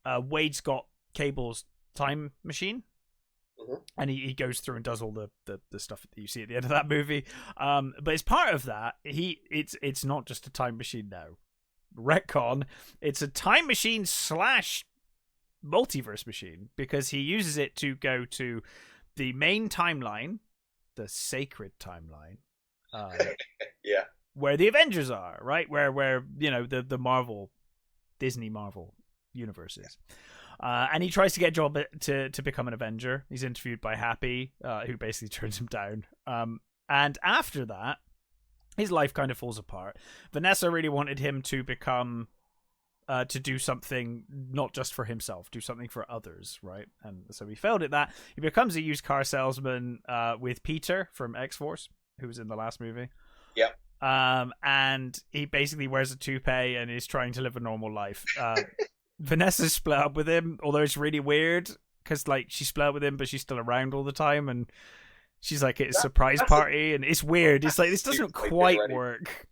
Wade's got Cable's time machine, and he goes through and does all the stuff that you see at the end of that movie. But as part of that, it's not just a time machine now. Retcon, it's a time machine / multiverse machine, because he uses it to go to the main timeline, the sacred timeline, yeah, where the Avengers are, right? Where you know, the Disney Marvel universe is. And he tries to get a job to become an Avenger. He's interviewed by Happy, who basically turns him down. And after that, his life kind of falls apart. Vanessa really wanted him to become, to do something not just for himself, do something for others, right? And so he failed at that. He becomes a used car salesman with Peter from X-Force, who was in the last movie. Yeah. And he basically wears a toupee and is trying to live a normal life. Vanessa's split up with him, although it's really weird because, like, she split up with him, but she's still around all the time, and she's like at a surprise party, and it's weird. It's like, this doesn't quite work.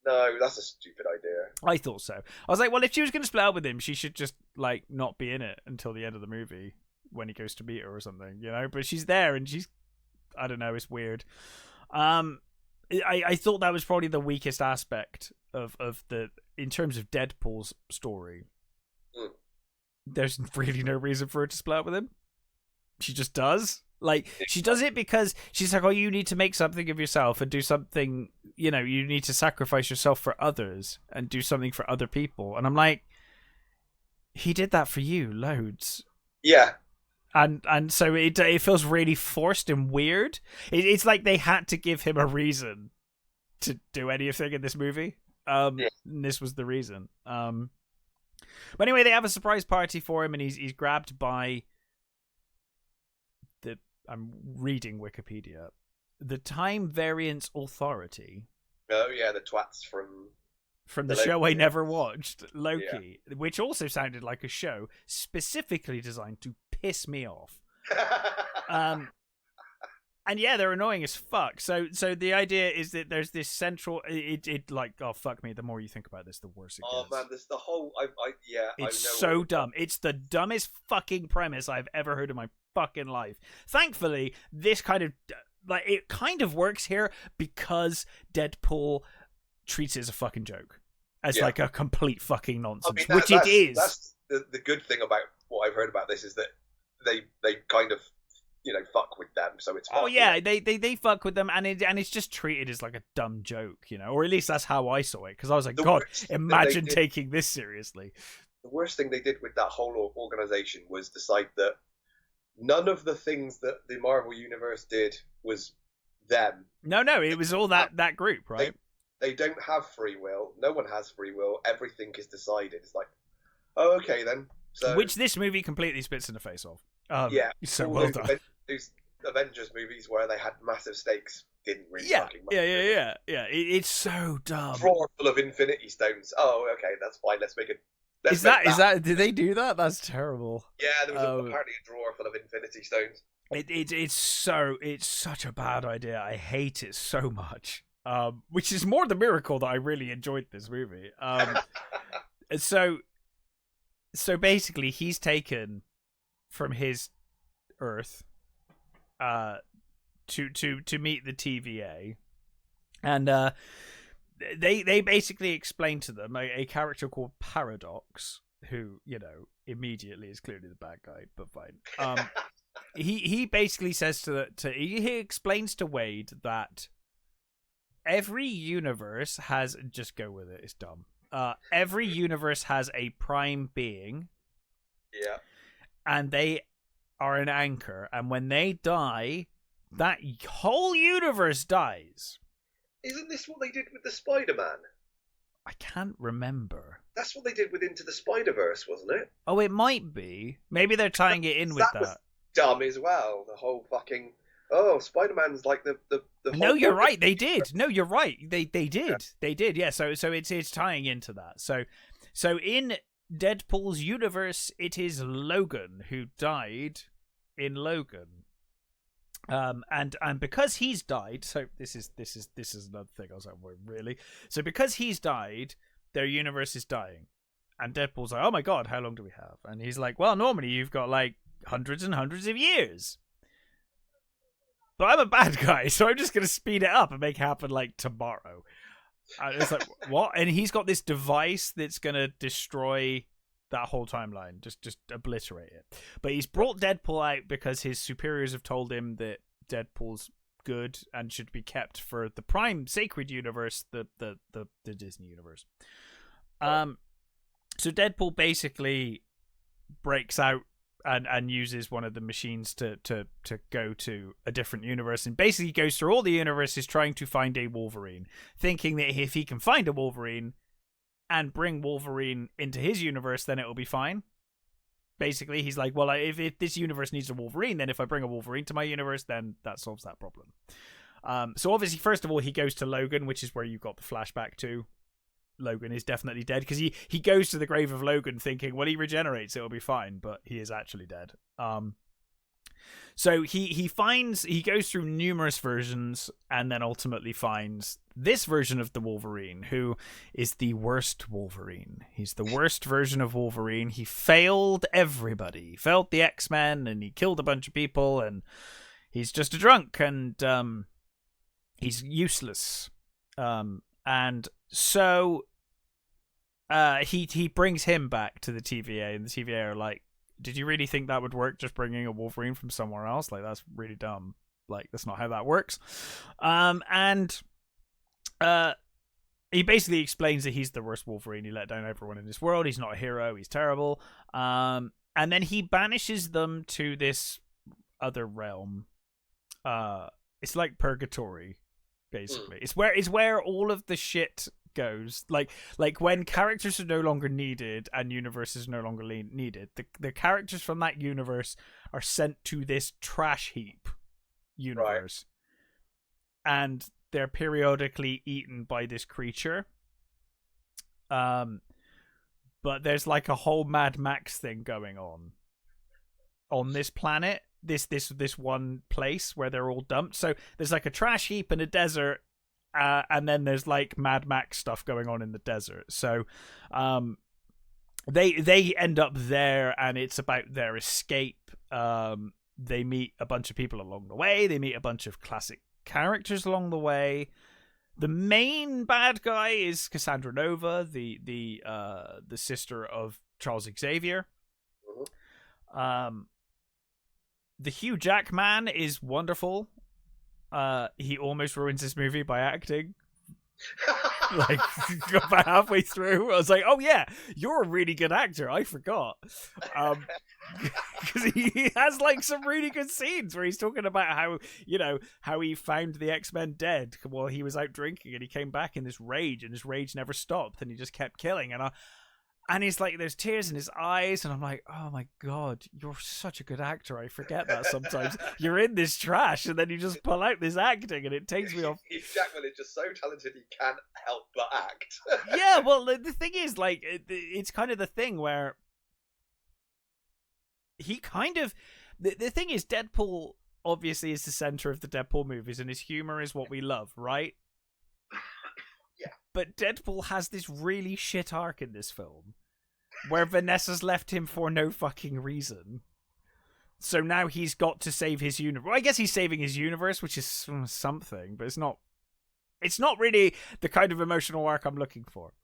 No, that's a stupid idea. I thought so. I was like, well, if she was going to split up with him, she should just, like, not be in it until the end of the movie when he goes to meet her or something, you know? But she's there, and she's, I don't know, it's weird. I thought that was probably the weakest aspect of the, in terms of Deadpool's story. There's really no reason for her to split up with him. She just does. Like, she does it because she's like, oh, you need to make something of yourself and do something, you know, you need to sacrifice yourself for others and do something for other people. And I'm like, he did that for you loads. Yeah. And so it feels really forced and weird. It's like they had to give him a reason to do anything in this movie. This was the reason. But anyway, they have a surprise party for him, and he's grabbed by I'm reading Wikipedia. The Time Variance Authority. Oh yeah, the twats from the show I never watched, Loki, which also sounded like a show specifically designed to piss me off. And yeah, they're annoying as fuck. So the idea is that there's this central. It like, oh fuck me. The more you think about this, the worse it gets. Oh man, there's the whole. It's so dumb. It's the dumbest fucking premise I've ever heard in my fucking life. Thankfully, this kind of it kind of works here because Deadpool treats it as a fucking joke, as like a complete fucking nonsense, which it is. That's the good thing about what I've heard about this is that they kind of fuck with them, so it's fine. Oh yeah, they fuck with them, and it's just treated as like a dumb joke, or at least that's how I saw it, because I was like, God, imagine taking this seriously. The worst thing they did with that whole organization was decide that none of the things that the Marvel Universe did was them. No, it was all that group, right? They don't have free will. No one has free will. Everything is decided. It's like, oh, okay then. So, which this movie completely spits in the face of. So well done. Those Avengers movies where they had massive stakes didn't really fucking matter. Yeah. It's so dumb. A drawer full of Infinity Stones. Oh, okay, that's fine. Let's make it. Is that? Did they do that? That's terrible. Yeah, there was apparently a drawer full of Infinity Stones. It's such a bad idea. I hate it so much. Which is more the miracle that I really enjoyed this movie. So basically, he's taken from his Earth, to meet the TVA, and they basically explain to them a character called Paradox, who immediately is clearly the bad guy, but fine. He basically says he explains to Wade that every universe has, just go with it, it's dumb. Every universe has a prime being. Yeah. And they are an anchor, and when they die, that whole universe dies. Isn't this what they did with the Spider-Man? I can't remember. That's what they did with Into the Spider-Verse, wasn't it? Oh, it might be. Maybe they're tying it in with that. Was dumb as well. The whole fucking Spider-Man's like the No, you're right. They did. No, you're right. They did. Yeah. They did. Yeah. So it's tying into that. So in Deadpool's universe, it is Logan who died in Logan, and because he's died, so this is another thing I was like, well, really? So because he's died, their universe is dying, and Deadpool's like, oh my god, how long do we have? And he's like, well, normally you've got like hundreds and hundreds of years, but I'm a bad guy, so I'm just gonna speed it up and make it happen like tomorrow. And it's like, what? And he's got this device that's gonna destroy that whole timeline, just obliterate it. But he's brought Deadpool out because his superiors have told him that Deadpool's good and should be kept for the prime sacred universe, the Disney universe. So Deadpool basically breaks out and uses one of the machines to go to a different universe, and basically goes through all the universes trying to find a Wolverine, thinking that if he can find a Wolverine and bring Wolverine into his universe, then it'll be fine. Basically, he's like, well, if this universe needs a Wolverine, then if I bring a Wolverine to my universe, then that solves that problem. So obviously, first of all, he goes to Logan, which is where you got the flashback to. Logan is definitely dead, because he goes to the grave of Logan thinking, well, he regenerates, it'll be fine, but he is actually dead. So he goes through numerous versions and then ultimately finds this version of the Wolverine, who is the worst Wolverine. He's the worst version of Wolverine. He failed everybody. He failed the X-Men, and he killed a bunch of people, and he's just a drunk, and he's useless. And so he brings him back to the TVA, and the TVA are like, did you really think that would work, just bringing a Wolverine from somewhere else? Like, that's really dumb. Like, that's not how that works. And he basically explains that he's the worst Wolverine. He let down everyone in this world. He's not a hero. He's terrible. And then he banishes them to this other realm. It's like purgatory, basically. It's where all of the shit goes. Like when characters are no longer needed and universes no longer needed, the characters from that universe are sent to this trash heap universe. Right. And they're periodically eaten by this creature. But there's like a whole Mad Max thing going on this planet, this one place where they're all dumped. So there's like a trash heap in a desert, and then there's like Mad Max stuff going on in the desert. So they end up there, and it's about their escape. They meet a bunch of people along the way. They meet a bunch of classic characters along the way. The main bad guy is Cassandra Nova, the sister of Charles Xavier. The Hugh Jackman is wonderful. He almost ruins this movie by acting. Like, about halfway through, I was like, "Oh yeah, you're a really good actor." I forgot, because he has like some really good scenes where he's talking about how he found the X-Men dead while he was out drinking, and he came back in this rage, and his rage never stopped, and he just kept killing. And he's like, there's tears in his eyes, and I'm like, oh my god, you're such a good actor. I forget that sometimes. You're in this trash, and then you just pull out this acting, and it takes me off. Hugh Jackman is just so talented, he can't help but act. Yeah, well, the thing is, like, it's kind of the thing where he kind of... The thing is, Deadpool obviously is the center of the Deadpool movies, and his humor is what we love, right? Yeah. But Deadpool has this really shit arc in this film where Vanessa's left him for no fucking reason. So now he's got to save his universe. Well, I guess he's saving his universe, which is something, but it's not really the kind of emotional arc I'm looking for.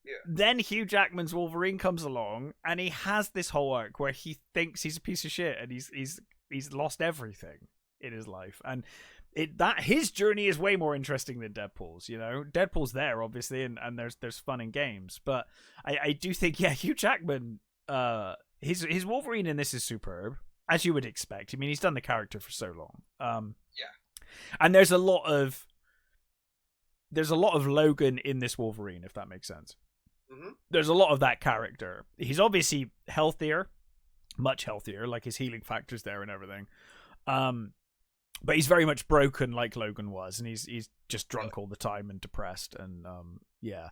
Yeah. Then Hugh Jackman's Wolverine comes along, and he has this whole arc where he thinks he's a piece of shit, and he's lost everything in his life, and his journey is way more interesting than Deadpool's. You know, Deadpool's there obviously, and there's fun and games, but I do think, yeah, Hugh Jackman, his Wolverine in this is superb, as you would expect. I mean, he's done the character for so long. Yeah, and there's a lot of Logan in this Wolverine, if that makes sense. Mm-hmm. There's a lot of that character. He's obviously healthier, much healthier, like his healing factor's there and everything. But he's very much broken, like Logan was, and he's just drunk all the time and depressed, and yeah.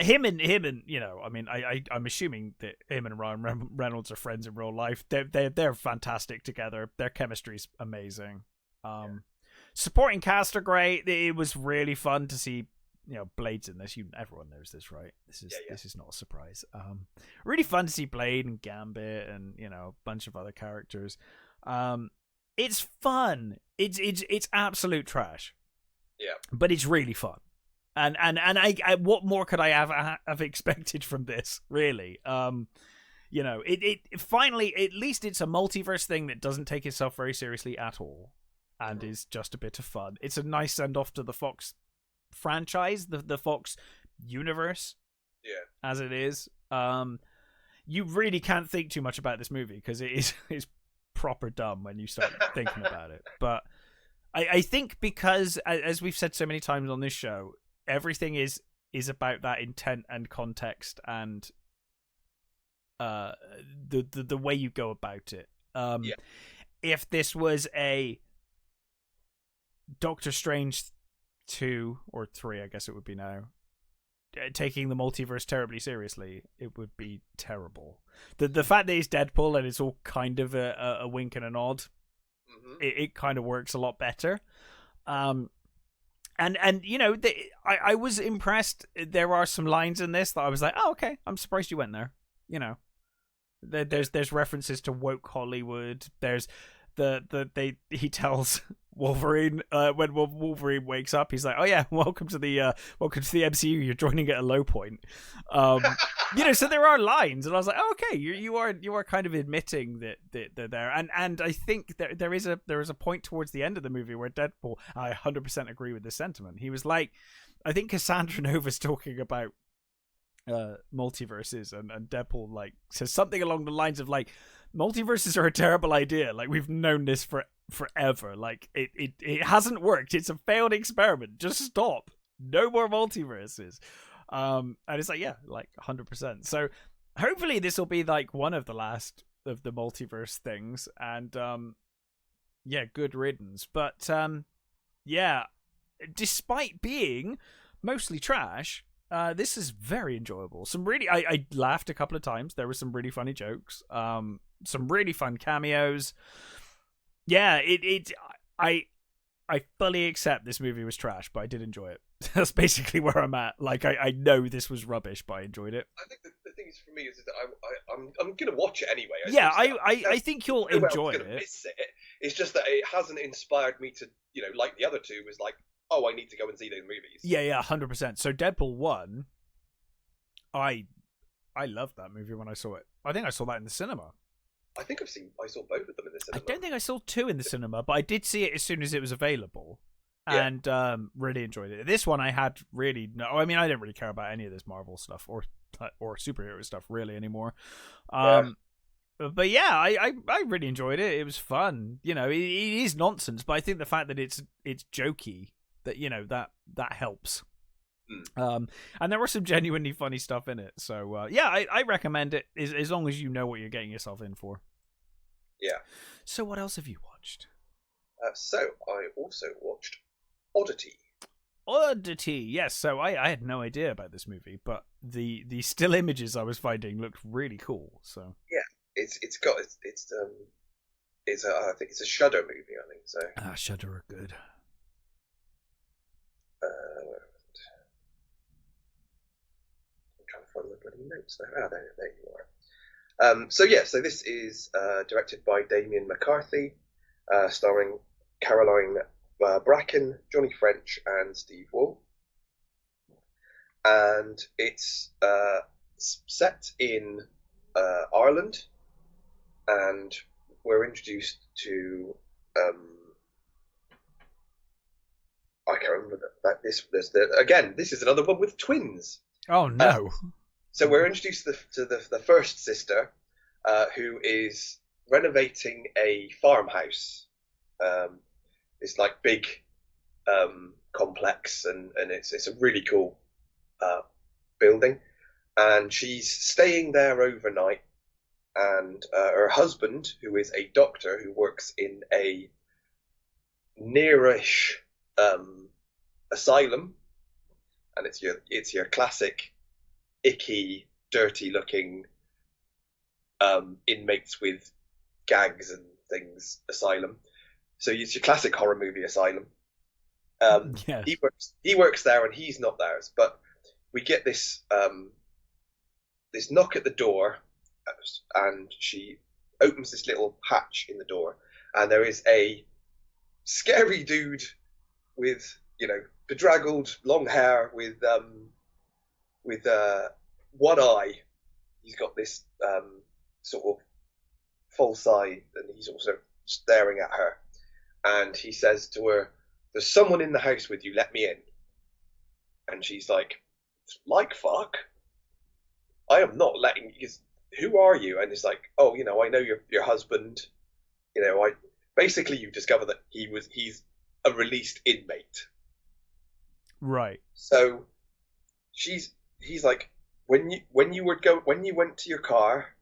Him and you know, I mean, I'm assuming that him and Ryan Reynolds are friends in real life. They're fantastic together. Their chemistry's amazing. Supporting cast are great. It was really fun to see, you know, Blade's in this. Everyone knows this, right? This is not a surprise. Really fun to see Blade and Gambit and, you know, a bunch of other characters. It's fun. It's absolute trash. Yeah. But it's really fun. And I what more could I have expected from this, really? You know, it finally, at least it's a multiverse thing that doesn't take itself very seriously at all, and is just a bit of fun. It's a nice send off to the Fox franchise, the Fox universe. Yeah. As it is. You really can't think too much about this movie because it's proper dumb when you start thinking about it. But I think because, as we've said so many times on this show, everything is about that intent and context and the way you go about it. Yeah. If this was a Doctor Strange 2 or 3, I guess it would be now, taking the multiverse terribly seriously, it would be terrible. The fact that he's Deadpool and it's all kind of a wink and a nod, it kind of works a lot better. And you know, I was impressed. There are some lines in this that I was like, oh, okay, I'm surprised you went there. You know, there's references to woke Hollywood. There's he tells Wolverine when Wolverine wakes up, he's like, oh yeah, welcome to the MCU, you're joining at a low point. You know, so there are lines, and I was like, oh, okay, you are kind of admitting that they're there, and I think there is a point towards the end of the movie where Deadpool, I 100% agree with this sentiment. He was like, I think Cassandra Nova's talking about multiverses, and Deadpool like says something along the lines of like, multiverses are a terrible idea. Like, we've known this for forever. Like, it hasn't worked. It's a failed experiment. Just stop. No more multiverses. And it's like, yeah, like 100%. So hopefully this will be like one of the last of the multiverse things, and yeah, good riddance. But yeah, despite being mostly trash, this is very enjoyable. Some really, I laughed a couple of times. There were some really funny jokes, some really fun cameos. Yeah, I fully accept this movie was trash, but I did enjoy it. That's basically where I'm at. Like, I know this was rubbish, but I enjoyed it. I think the thing is, for me, is that I'm gonna watch it anyway. I think you'll enjoy it. Miss it. It's just that it hasn't inspired me to, like the other two was like, oh, I need to go and see those movies. Yeah, 100%. So Deadpool 1, I loved that movie when I saw it. I think I saw that in the cinema. I think I saw both of them in the cinema. I don't think I saw 2 in the cinema, but I did see it as soon as it was available, and really enjoyed it. This one I had really I mean, I didn't really care about any of this Marvel stuff or superhero stuff really anymore. But yeah, I really enjoyed it. It was fun. It is nonsense, but I think the fact that it's jokey, that that helps. And there was some genuinely funny stuff in it. So yeah, I recommend it as long as you know what you're getting yourself in for. Yeah. So what else have you watched? So I also watched Oddity. Oddity, yes. So I had no idea about this movie, but the still images I was finding looked really cool. So yeah, I think it's a Shudder movie. I think so. Shudder are good. I'm trying to find my bloody notes now. There you are. So this is directed by Damien McCarthy, starring Caroline Bracken, Johnny French, and Steve Wool. And it's set in Ireland, and we're introduced to I can't remember that this is another one with twins. Oh no! So we're introduced to the first sister, who is renovating a farmhouse. It's like big complex, and it's a really cool building, and she's staying there overnight. And her husband, who is a doctor who works in a nearish asylum, and it's your classic icky, dirty-looking inmates with gags and things asylum. So it's your classic horror movie asylum. Yes. He works there, and he's not theirs. But we get this this knock at the door, and she opens this little hatch in the door, and there is a scary dude with bedraggled long hair with one eye. He's got this sort of false eye, and he's also staring at her. And he says to her, "There's someone in the house with you. Let me in." And she's like fuck, I am not letting you. Who are you? And it's like, oh, I know your husband. Basically you discover that he's a released inmate. Right. So he's like, when you went to your car,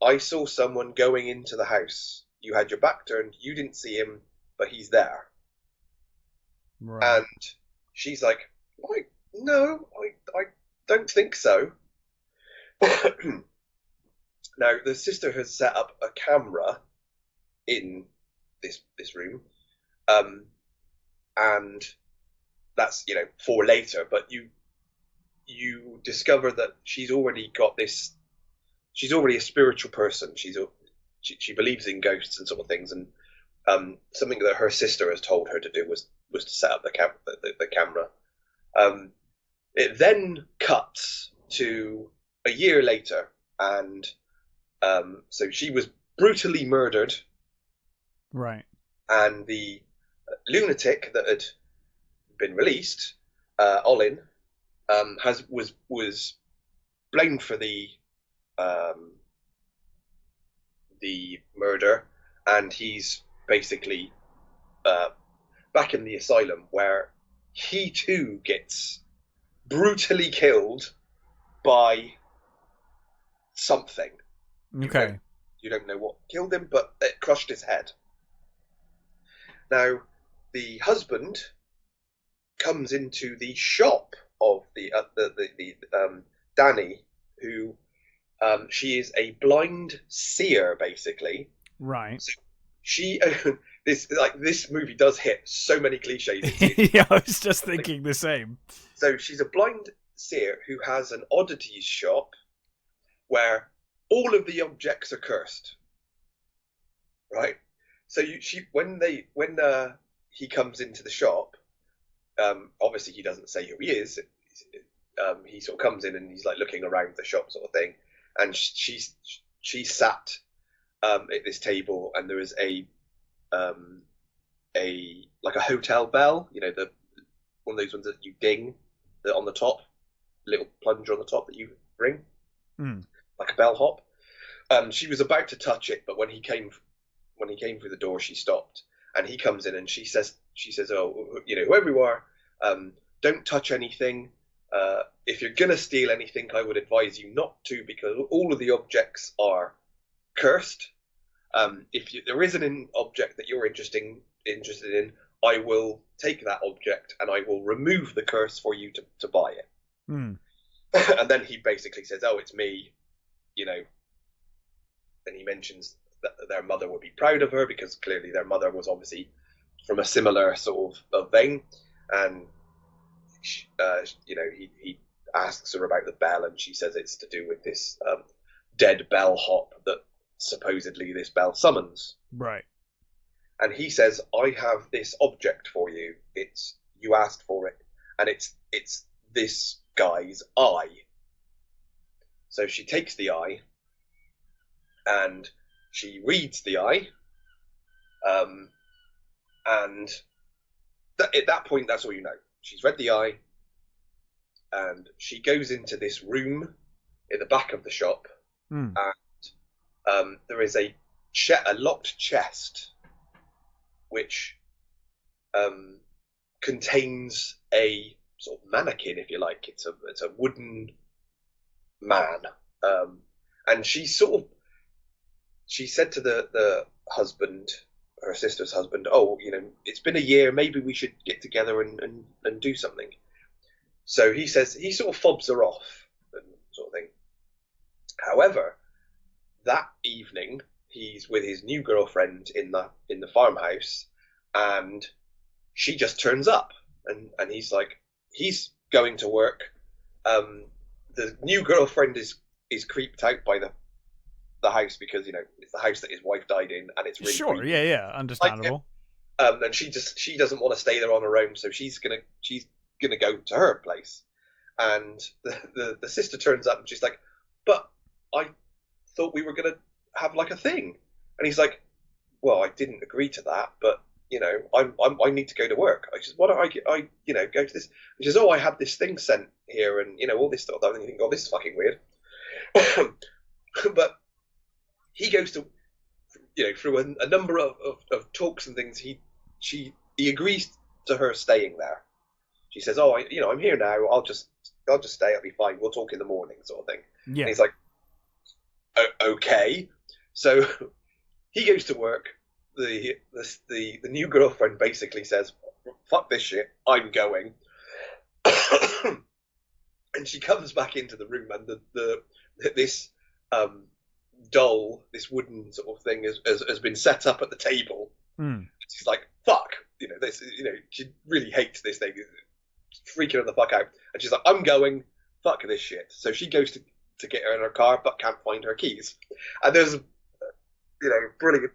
I saw someone going into the house. You had your back turned, you didn't see him, but he's there. Right. And she's like, no, I don't think so. Now, the sister has set up a camera in this room, and that's for later. But you discover that she's already got this. She's already a spiritual person. She believes in ghosts and sort of things, and something that her sister has told her to do was to set up the camera. It then cuts to a year later, and so she was brutally murdered. Right. And the lunatic that had been released, Olin, was blamed for the the murder, and he's basically back in the asylum, where he too gets brutally killed by something. Okay. You don't know what killed him, but it crushed his head. Now, the husband comes into the shop of the Danny, who she is a blind seer, basically. Right. So she this movie does hit so many cliches. Yeah, I was just thinking the same. So she's a blind seer who has an oddities shop where all of the objects are cursed. Right? So when he comes into the shop, obviously he doesn't say who he is. He sort of comes in and he's like looking around the shop, sort of thing. And she's sat at this table, and there is a hotel bell, the one of those ones that you ding on the top, little plunger on the top that you ring, like a bellhop. She was about to touch it, but when he came through the door, she stopped, and he comes in and she says, "Oh, whoever you are, don't touch anything. If you're gonna steal anything, I would advise you not to, because all of the objects are cursed. If there isn't an object that you're interested in, I will take that object and I will remove the curse for you to buy it." And then he basically says, "Oh, it's me," and he mentions that their mother would be proud of her, because clearly their mother was obviously from a similar sort of vein. And he asks her about the bell, and she says it's to do with this dead bellhop that supposedly this bell summons. Right. And he says, "I have this object for you. You asked for it, and it's this guy's eye." So she takes the eye, and she reads the eye, and at that point, that's all you know. She's read the eye, and she goes into this room at the back of the shop, and there is a locked chest, which contains a sort of mannequin, if you like. It's a wooden man, and she said to the husband, her sister's husband, "Oh, it's been a year, maybe we should get together and do something." So he says, he sort of fobs her off and sort of thing. However, that evening he's with his new girlfriend in the farmhouse, and she just turns up, and he's like, he's going to work. The new girlfriend is creeped out by the house, because it's the house that his wife died in, and it's really sure creepy. yeah understandable. And she doesn't want to stay there on her own, so she's gonna go to her place. And the sister turns up, and she's like, "But I thought we were gonna have like a thing." And he's like, "Well, I didn't agree to that, but I need to go to work." I said, "Why don't I go to this?" He says, "Oh, I had this thing sent here, and all this stuff." And you think, "Oh, this is fucking weird." But he goes to, through a number of talks and things, he agrees to her staying there. She says, "Oh, I'm here now. I'll just stay. I'll be fine. We'll talk in the morning," sort of thing. Yeah. And he's like, "Okay." So he goes to work. The new girlfriend basically says, "Fuck this shit. I'm going." And she comes back into the room, and this doll, this wooden sort of thing, has been set up at the table. She's like, "Fuck," this, she really hates this thing, freaking her the fuck out, and she's like, "I'm going, fuck this shit." So she goes to get her in her car, but can't find her keys. And there's brilliant.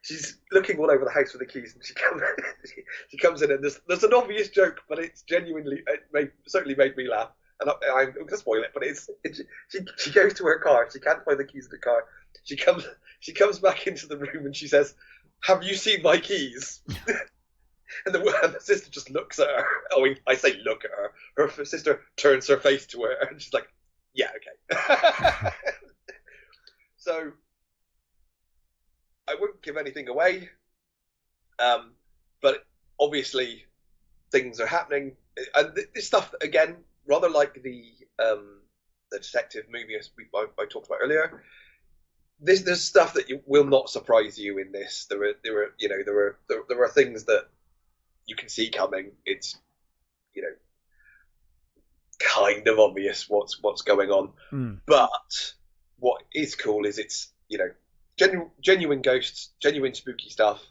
She's looking all over the house for the keys, and she comes in, and there's an obvious joke, but it's genuinely, certainly made me laugh. And I'm going to spoil it, but she goes to her car. She can't find the keys in the car. She comes back into the room, and she says, "Have you seen my keys?" And the sister just looks at her. Oh, I say look at her. Her sister turns her face to her, and she's like, "Yeah, okay." So give anything away, but obviously things are happening, and this stuff again, rather like the detective movie I talked about earlier. There's stuff that will not surprise you in this. There are things that you can see coming. It's kind of obvious what's going on, but what is cool is it's genuine ghosts, genuine spooky stuff.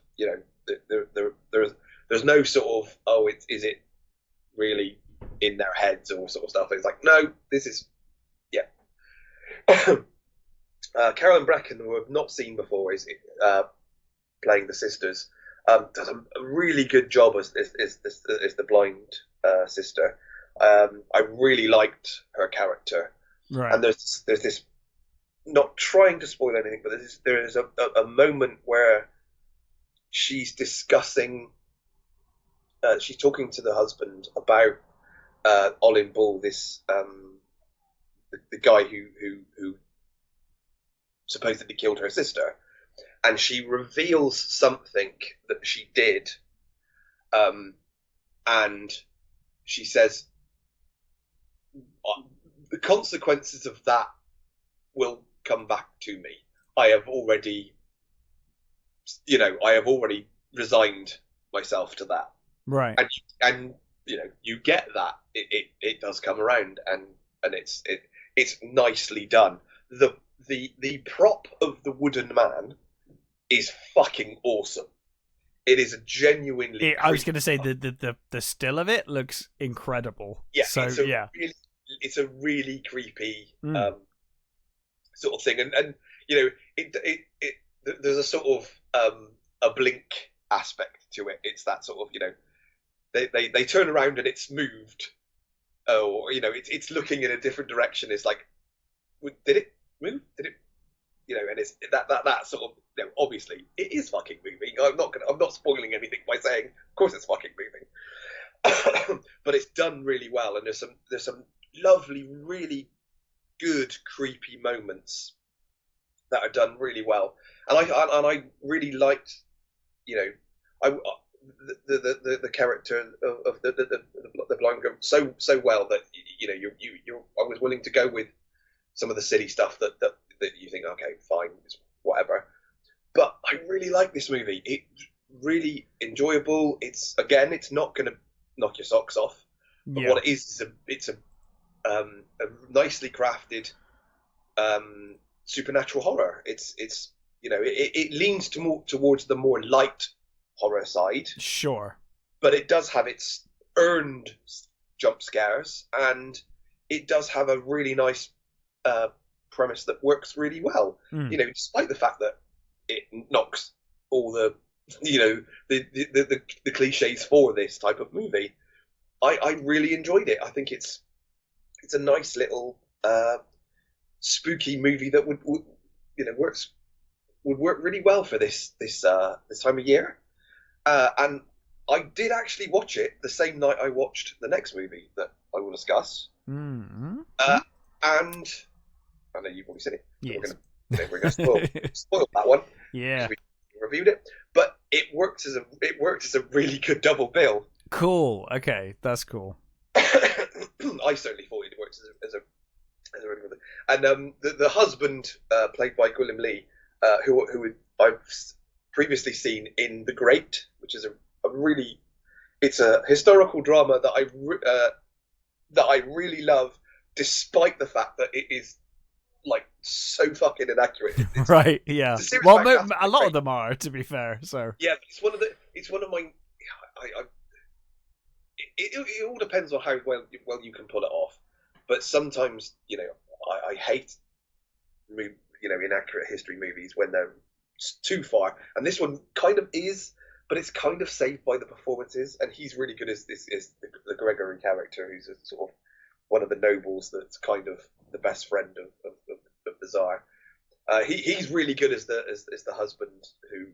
There's no sort of is it really in their heads or sort of stuff. It's like, no, this is Carolyn Bracken, who I've not seen before, is playing the sisters. Does a really good job as the blind sister. I really liked her character. Right. And there's this, not trying to spoil anything, but there is a moment where she's discussing, she's talking to the husband about Olin Bull, this the guy who supposedly killed her sister, and she reveals something that she did, and she says the consequences of that will come back to me. I have already resigned myself to that. Right. And you get that it does come around, and it's nicely done. The prop of the wooden man is fucking awesome. It is a genuinely. I was going to say the still of it looks incredible. Yeah. So it's a really creepy sort of thing, and there's a sort of a blink aspect to it. It's that sort of they turn around and it's moved, or it's looking in a different direction. It's like, did it move? Did it? And it's that sort of. Obviously, it is fucking moving. I'm not spoiling anything by saying, of course, it's fucking moving. But it's done really well, and there's some lovely, really good, creepy moments that are done really well. And I really liked, the character of the blind girl so well that I was willing to go with some of the silly stuff that you think, okay, fine, it's whatever. But I really like this movie. It's really enjoyable. It's not going to knock your socks off. But what it is it's a nicely crafted supernatural horror. It leans towards the more light horror side. Sure. But it does have its earned jump scares, and it does have a really nice premise that works really well. Despite the fact that it knocks all the cliches for this type of movie, I really enjoyed it. I think it's a nice little spooky movie that would work really well for this time of year. And I did actually watch it the same night I watched the next movie that I will discuss. Mm-hmm. And I know you've already seen it. So yes. We're going to spoil that one. Yeah. We reviewed it, but it worked as a really good double bill. Cool. Okay, that's cool. I certainly thought it worked as a really good thing. And the husband, played by Gwilym Lee, who I've previously seen in The Great, which is it's a historical drama that I really love, despite the fact that it is like so fucking inaccurate. Right, yeah. Well, a lot of them are, to be fair. So yeah, it's one of my. It all depends on how well you can pull it off, but sometimes I hate inaccurate history movies when they're too far, and this one kind of is, but it's kind of saved by the performances, and he's really good as the Gregory character, who's a sort of one of the nobles that's kind of the best friend of the Tsar. He's really good as the husband who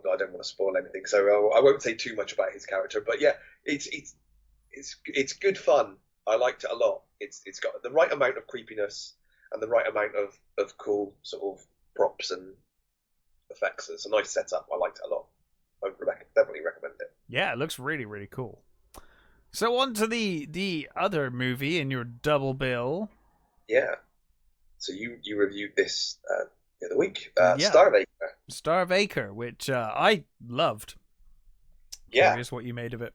I don't want to spoil anything, so I won't say too much about his character. But yeah, it's good fun. I liked it a lot. It's got the right amount of creepiness and the right amount of cool sort of props and effects. It's a nice setup. I liked it a lot. I would definitely recommend it. Yeah, it looks really, really cool. So on to the other movie in your double bill. Yeah. So you reviewed this the other week. Yeah. Starvaker, which I loved. Yeah. Curious what you made of it.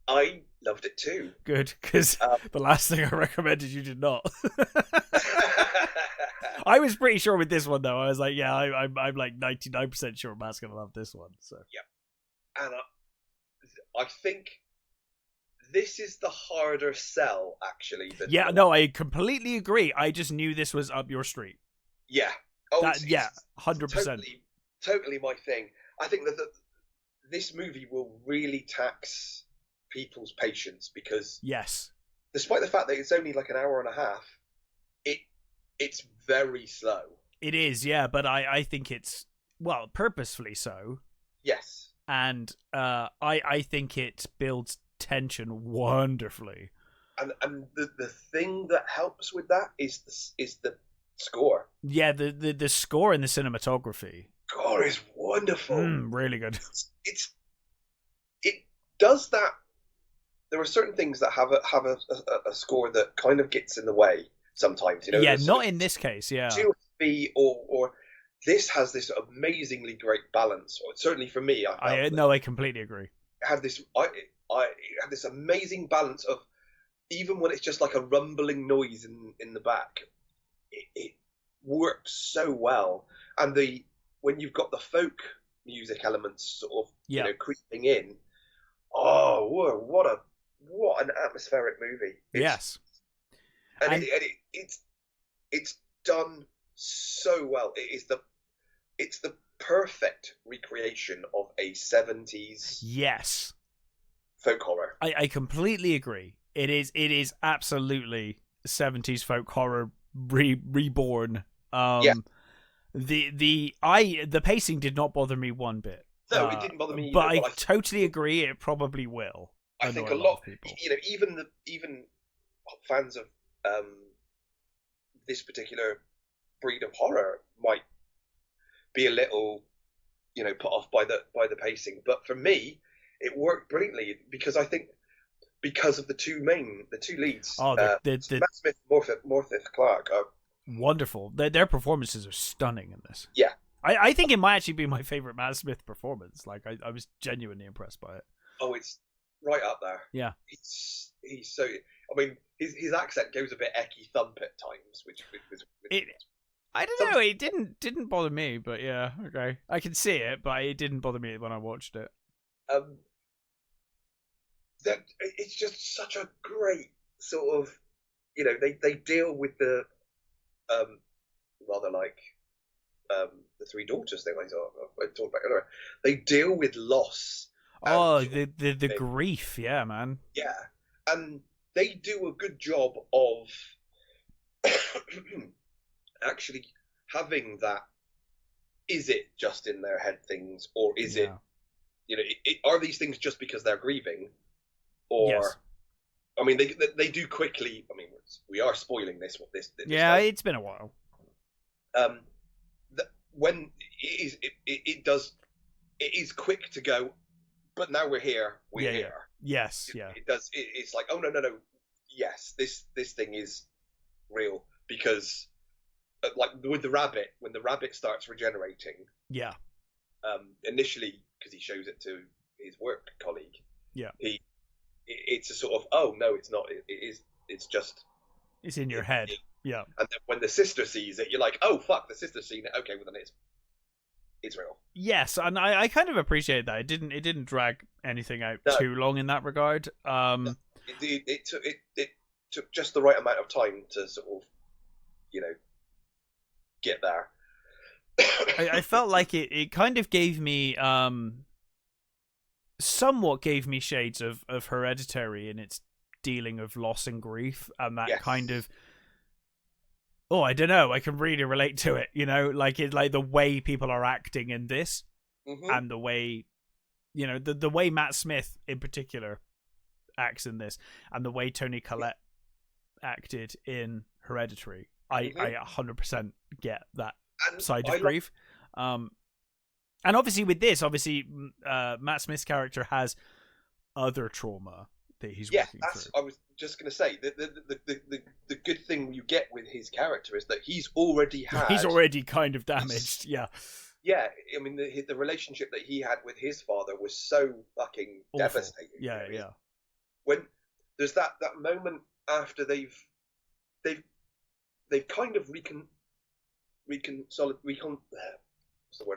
I loved it too. Good, because the last thing I recommended you did not. I was pretty sure with this one though. I was like, yeah, I'm like 99% sure Matt's gonna love this one. So yeah, and I think this is the harder sell actually. Yeah, no, I completely agree. I just knew this was up your street. Yeah. Oh, 100%. Totally my thing. I think that this movie will really tax people's patience because yes, despite the fact that it's only like an hour and a half, it's very slow. It is, yeah, but I think it's, well, purposefully so. Yes. And I think it builds tension wonderfully. And the thing that helps with that is the score. Yeah, the score and the cinematography. Score is wonderful. Really good. It does that. There are certain things that have a score that kind of gets in the way sometimes. You know. Yeah, not in this case. Yeah. Or this has this amazingly great balance. Or certainly for me, I completely agree. It had this. I had this amazing balance of even when it's just like a rumbling noise in the back, it works so well. And when you've got the folk music elements sort of you know creeping in, oh, whoa, what an atmospheric movie! Yes, and it's done so well. It's the perfect recreation of a 70s folk horror. I completely agree. It is absolutely 70s folk horror reborn. The pacing did not bother me one bit. No, it didn't bother me either, but I totally agree it probably will. I think a lot of people, you know, even fans of this particular breed of horror might be a little, you know, put off by the pacing. But for me, it worked brilliantly because I think because of the two leads, Matt Smith, Morpeth Clark are wonderful. Their performances are stunning in this. Yeah, I think it might actually be my favorite Matt Smith performance. Like I was genuinely impressed by it. Oh, it's right up there. Yeah, he's so. I mean, his accent goes a bit ecky thump at times, which I don't know. It didn't bother me, but yeah, okay. I can see it, but it didn't bother me when I watched it. That it's just such a great sort of, you know, they deal with the rather like the three daughters thing I talked about earlier. They deal with loss. Oh, the grief, yeah, man. Yeah, and they do a good job of actually having that. Is it just in their head things, or is it, you know, are these things just because they're grieving, or? Yes. I mean, they do quickly. I mean, we are spoiling this. Yeah, it's been a while. When it is quick to go, but now we're here. We're here. Yes, It does. It's like, oh no. Yes, this thing is real because, like with the rabbit, when the rabbit starts regenerating. Yeah. Initially, because he shows it to his work colleague. Yeah. It's a sort of, oh no, it's not. It's just. It's in your head. Yeah. And then when the sister sees it, you're like, oh fuck, the sister's seen it. Okay, well then it's real. Yes, and I kind of appreciate that. It didn't drag anything out too long in that regard. It took just the right amount of time to sort of, you know, get there. I felt like it kind of gave me somewhat gave me shades of Hereditary in its dealing of loss and grief, and that kind of, oh, I don't know, I can really relate to it, you know, like the way people are acting in this, and the way, you know, the way Matt Smith in particular acts in this, and the way Toni Collette acted in Hereditary. I 100% get that side of grief. And obviously with this, Matt Smith's character has other trauma that he's working through. I was just going to say the good thing you get with his character is that he's already kind of damaged. Yeah. Yeah, I mean the relationship that he had with his father was so fucking awful. Devastating. Yeah, yeah. When there's that moment after they've kind of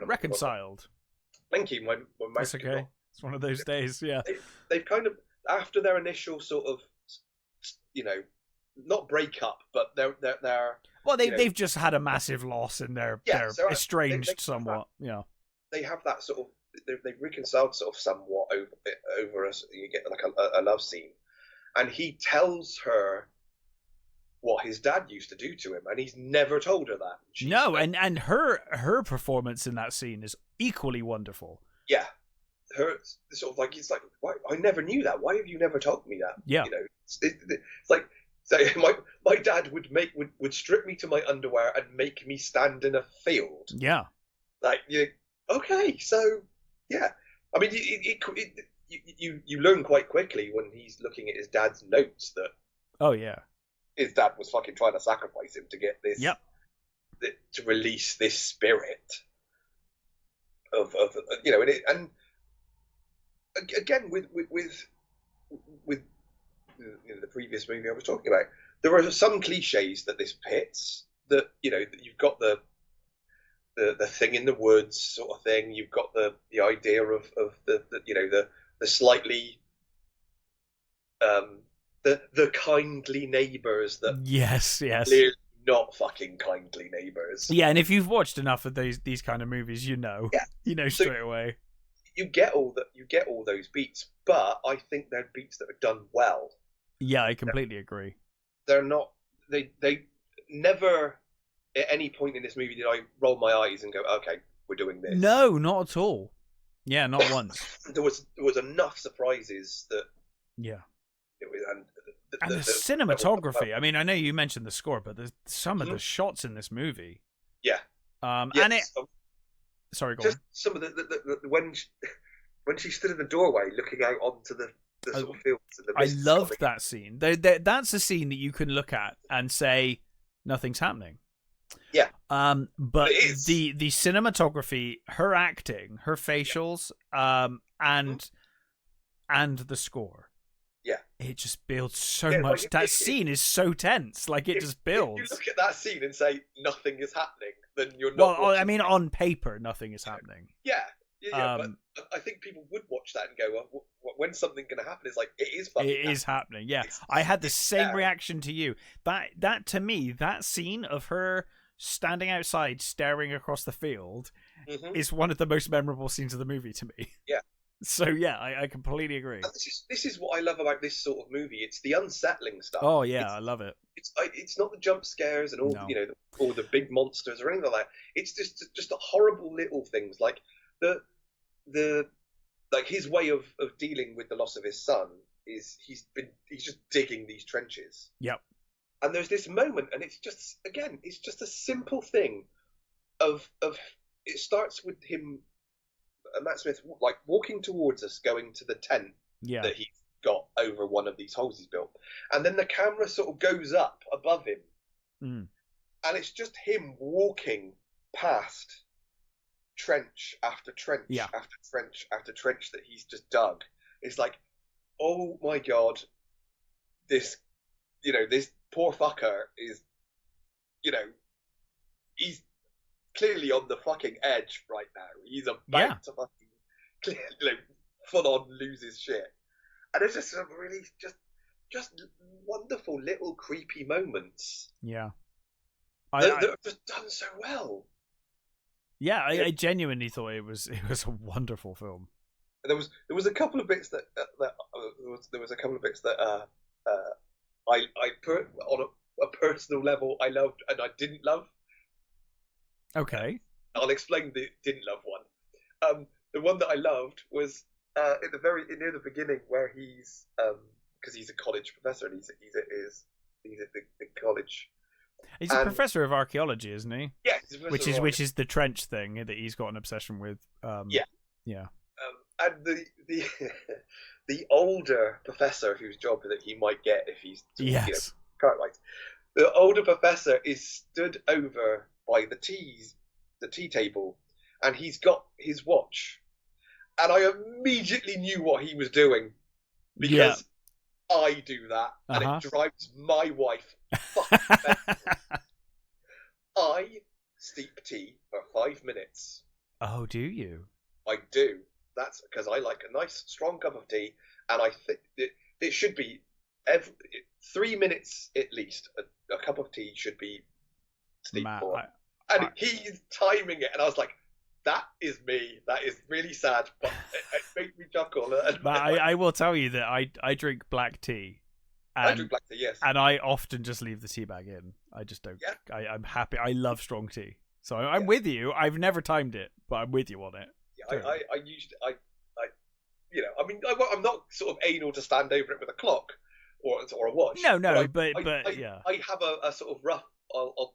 reconciled. Thank you. My That's okay. It's one of those days. Yeah. They've kind of, after their initial sort of, not breakup, but they're well, they've just had a massive loss and they're estranged somewhat. Yeah. They have that sort of, they've reconciled sort of somewhat over us. You get like a love scene, and he tells her what his dad used to do to him, and he's never told her that. And her performance in that scene is equally wonderful. Yeah, her sort of like, it's like, why, I never knew that. Why have you never told me that? Yeah, it's like, so my dad would strip me to my underwear and make me stand in a field. Yeah, like okay, so yeah, I mean, you learn quite quickly when he's looking at his dad's notes that his dad was fucking trying to sacrifice him to get this, to release this spirit of and again with the previous movie I was talking about, there are some cliches that this pits. That you've got the thing in the woods sort of thing. You've got the idea of the slightly the kindly neighbours that clearly not fucking kindly neighbours. Yeah, and if you've watched enough of these kind of movies, you know straight away. You get all those beats, but I think they're beats that are done well. Yeah, I completely agree. They're not. They never at any point in this movie did I roll my eyes and go, "Okay, we're doing this." No, not at all. Yeah, not once. There was enough surprises that. Yeah. It was, and the cinematography. I mean, I know you mentioned the score, but some of the shots in this movie. Yeah. And it. Sorry, go on. Some of the when she stood in the doorway looking out onto the sort of fields. And the I loved that scene. That's a scene that you can look at and say nothing's happening. Yeah. But the cinematography, her acting, her facials, and the score. Yeah. It just builds so much. Like, that scene is so tense. Like, it just builds. If you look at that scene and say nothing is happening, then you're not. Well, I mean, on paper, nothing is happening. Yeah. But I think people would watch that and go, well, when's something going to happen? It's like, it is fucking happening. It is happening, yeah. I had the same reaction to you. That to me, that scene of her standing outside staring across the field is one of the most memorable scenes of the movie to me. Yeah. So yeah, I completely agree. And this is what I love about this sort of movie. It's the unsettling stuff. Oh yeah, I love it. It's not the jump scares and all all the big monsters or anything like that. It's just the horrible little things like the like his way of dealing with the loss of his son is he's just digging these trenches. Yep. And there's this moment, and it's just a simple thing of it starts with him. Matt Smith like walking towards us, going to the tent that he's got over one of these holes he's built, and then the camera sort of goes up above him, and it's just him walking past trench after trench after trench after trench that he's just dug. It's like, oh my god, this poor fucker is, he's clearly on the fucking edge right now. He's about to fucking full on lose his shit. And it's just some really just wonderful little creepy moments. Yeah. That are just done so well. Yeah, I genuinely thought it was a wonderful film. There was a couple of bits that I put on a personal level I loved and I didn't love. Okay. I'll explain the didn't love one. The one that I loved was near the beginning where he's because he's a college professor and he's at the college He's a professor of archaeology, isn't he? Yeah, which is the trench thing that he's got an obsession with. Yeah. And the the older professor whose job that he might get if he's the older professor is stood over by the tea table, and he's got his watch, and I immediately knew what he was doing because I do that, and it drives my wife fucking mental. I steep tea for 5 minutes. Oh, do you? I do. That's because I like a nice strong cup of tea, and I think it should be 3 minutes at least. A cup of tea should be steep for. And he's timing it, and I was like, that is me. That is really sad, but it made me chuckle. But I will tell you that I drink black tea. I drink black tea, yes. And I often just leave the tea bag in. I just don't. Yeah. I'm happy. I love strong tea. So I'm with you. I've never timed it, but I'm with you on it. Yeah, I usually, I mean, I'm not sort of anal to stand over it with a clock or a watch. No, but yeah. I have a sort of rough, I'll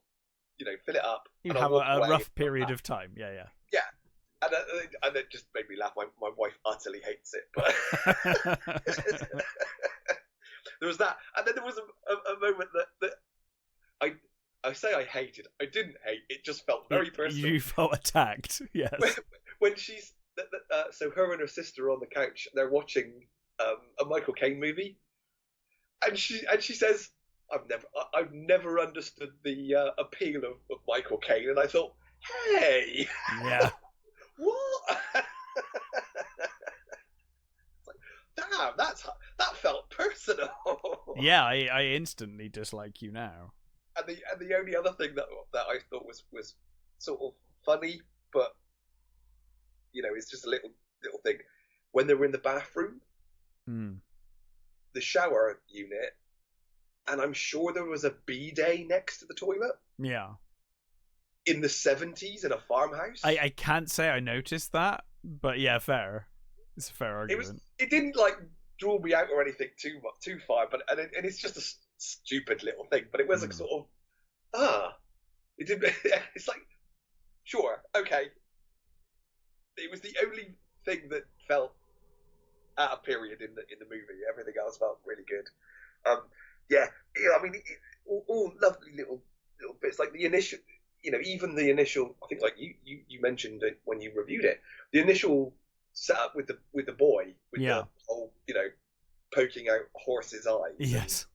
fill it up. You have a rough period of time. Yeah. Yeah. And it just made me laugh. My wife utterly hates it. But there was that. And then there was a moment that I say I hated. I didn't hate. It just felt very personal. You felt attacked, yes. When she's... so her and her sister are on the couch. They're watching a Michael Caine movie. And she says, I've never understood the appeal of Michael Caine. And I thought, hey... Yeah. What? Damn, that felt personal. Yeah, I instantly dislike you now. And the only other thing that I thought was sort of funny, but it's just a little thing. When they were in the bathroom, the shower unit, and I'm sure there was a bidet next to the toilet. Yeah. In the 70s in a farmhouse. I can't say I noticed that, but yeah, fair. It's a fair argument. It didn't draw me out or anything too far, but and it's just a stupid little thing. But it was like sort of it did. It's like, sure, okay. It was the only thing that felt at a period in the movie. Everything else felt really good. I mean, all lovely little bits, like the initial. Even the initial, I think, like you mentioned it when you reviewed it, the initial setup with the boy, with the whole, poking out a horse's eyes. Yes.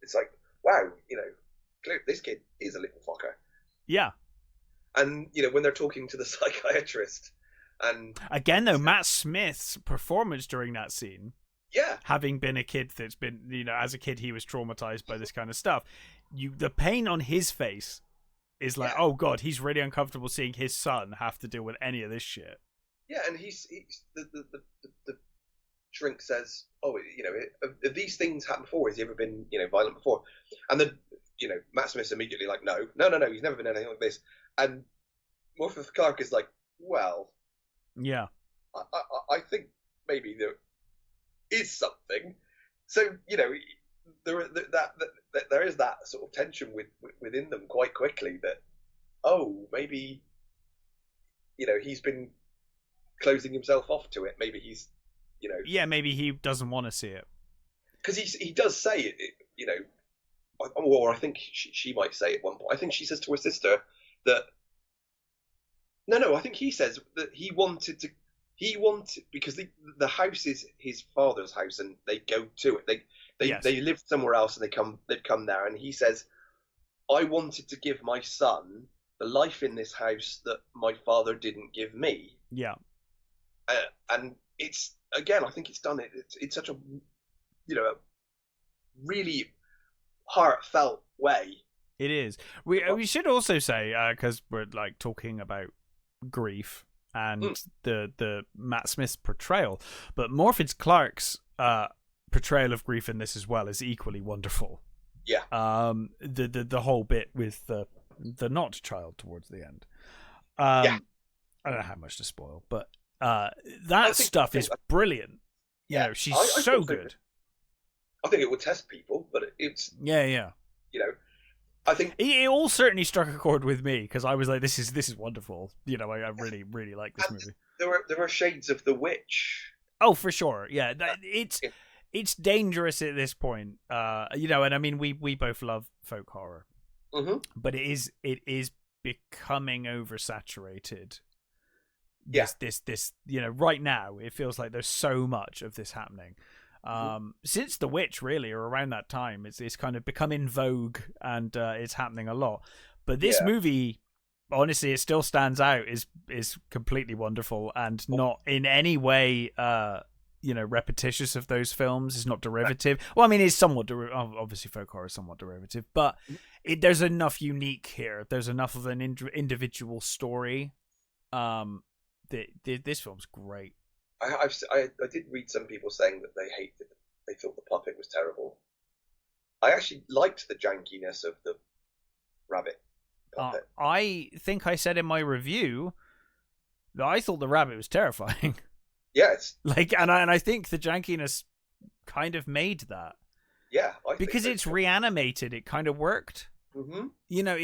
It's like, wow, this kid is a little fucker. Yeah. And, when they're talking to the psychiatrist, and... Again, though, Matt Smith's performance during that scene, having been a kid that's been, as a kid he was traumatized by this kind of stuff, the pain on his face is like, oh god, he's really uncomfortable seeing his son have to deal with any of this shit. Yeah, and he's the shrink says, oh, have these things happened before? Has he ever been, violent before? And then, Matt Smith's immediately like, no, he's never been anything like this. And Morpheus Clark is like, well, yeah, I think maybe there is something. So, there is that sort of tension within them quite quickly that, oh, maybe, he's been closing himself off to it. Maybe he's, yeah, maybe he doesn't want to see it. Because he does say it, or I think she might say at one point. I think she says to her sister that, no, I think he says that he wanted, because the house is his father's house and they go to it. They lived somewhere else and they've come there, and he says, I wanted to give my son the life in this house that my father didn't give me. Yeah. And it's, again, I think it's done it. It's such a, a really heartfelt way. It is. We should also say, because we're like talking about grief and the Matt Smith's portrayal, but Morpheus Clark's portrayal of grief in this as well is equally wonderful. Yeah. The whole bit with the not child towards the end. I don't know how much to spoil, but that stuff is brilliant. Yeah, she's so good. I think it would test people, but it's yeah. I think it all certainly struck a chord with me because I was like, this is wonderful. You know, I really really like this movie. There were shades of The Witch. Oh, for sure, yeah. It's dangerous at this point, you know, and I mean we both love folk horror, but it is becoming oversaturated. This you know, right now it feels like there's so much of this happening. Since The Witch, really, or around that time, it's kind of become in vogue, and it's happening a lot. But this movie, honestly, it still stands out. Is completely wonderful and not in any way, you know, repetitious of those films. It's not derivative. Well, I mean, it's somewhat obviously folk horror is somewhat derivative, but there's enough unique here. There's enough of an individual story. This film's great. I did read some people saying that they thought the puppet was terrible. I actually liked the jankiness of the rabbit puppet. I think I said in my review that I thought the rabbit was terrifying. Yes. Like, and I think the jankiness kind of made that. Yeah, because it's reanimated, it kind of worked. You know,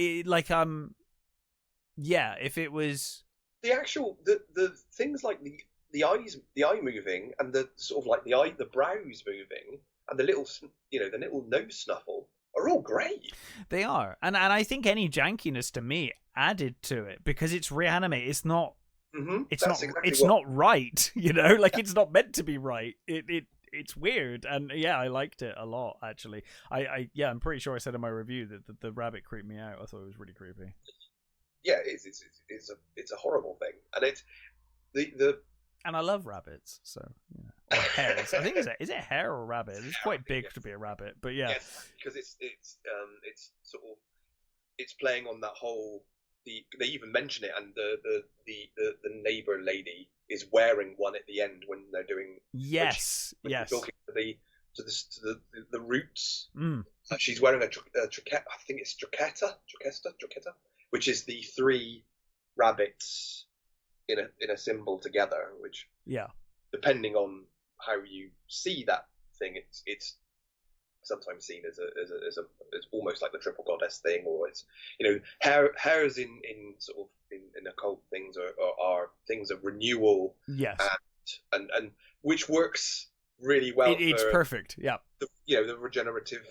yeah. If it was the actual the things like the eye moving, and the sort of like the brows moving, and the little nose snuffle are all great. They are, and I think any jankiness to me added to it because it's reanimated. It's not. It's not right. You know, like it's not meant to be right. It's weird, and yeah, I liked it a lot actually. I'm pretty sure I said in my review that the rabbit creeped me out. I thought it was really creepy. Yeah, it's a horrible thing, and it's the. And I love rabbits, so yeah. Or hares. I think is it a hare or a rabbit? It's quite big to be a rabbit, but yeah. Yes, because it's sort of it's playing on that whole. They even mention it, and the neighbor lady is wearing one at the end when they're doing. Yes, yes. Talking to the roots. She's wearing a triqueta. I think it's triqueta, which is the three rabbits in a symbol together, which depending on how you see that thing, it's sometimes seen as almost like the triple goddess thing, or it's hares in sort of in occult things are things of renewal, and which works really well. It's perfect, yeah. The regenerative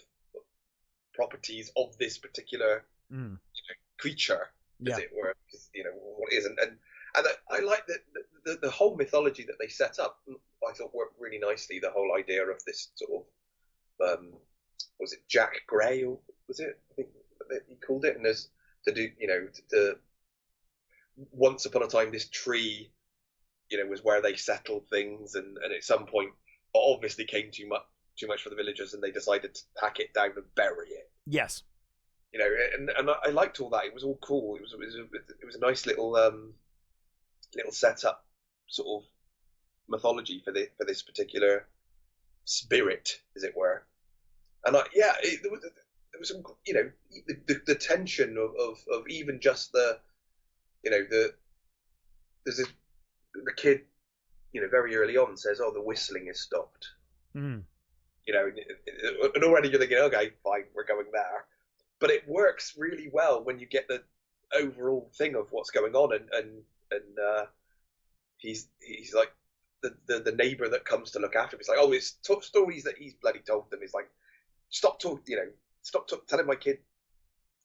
properties of this particular creature, as it were, because what it is, and I like the whole mythology that they set up. I thought worked really nicely. The whole idea of this sort of was it Jack Gray, or was it? I think he called it, and there's the once upon a time this tree, was where they settled things, and at some point obviously came too much for the villagers, and they decided to hack it down and bury it. Yes. And I liked all that. It was all cool. It was a nice little setup sort of mythology for this particular spirit, as it were. And there was some, the tension of even just the kid, very early on says, "Oh, the whistling is stopped." And already you're thinking, okay, fine, we're going there. But it works really well when you get the overall thing of what's going on, and he's like the neighbor that comes to look after him. It's like, oh, it's stories that he's bloody told them. It's like, stop telling my kid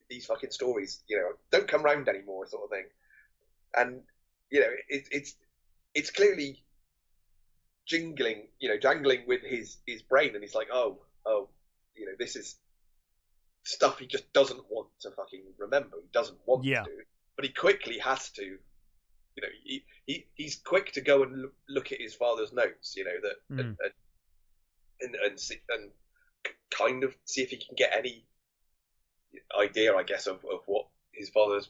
these fucking stories. Don't come round anymore, sort of thing. And it's clearly jangling with his brain, and he's like, oh, this is stuff he just doesn't want to fucking remember. He doesn't want to, but he quickly has to. He's quick to go and look at his father's notes, and kind of see if he can get any idea, I guess, of what his father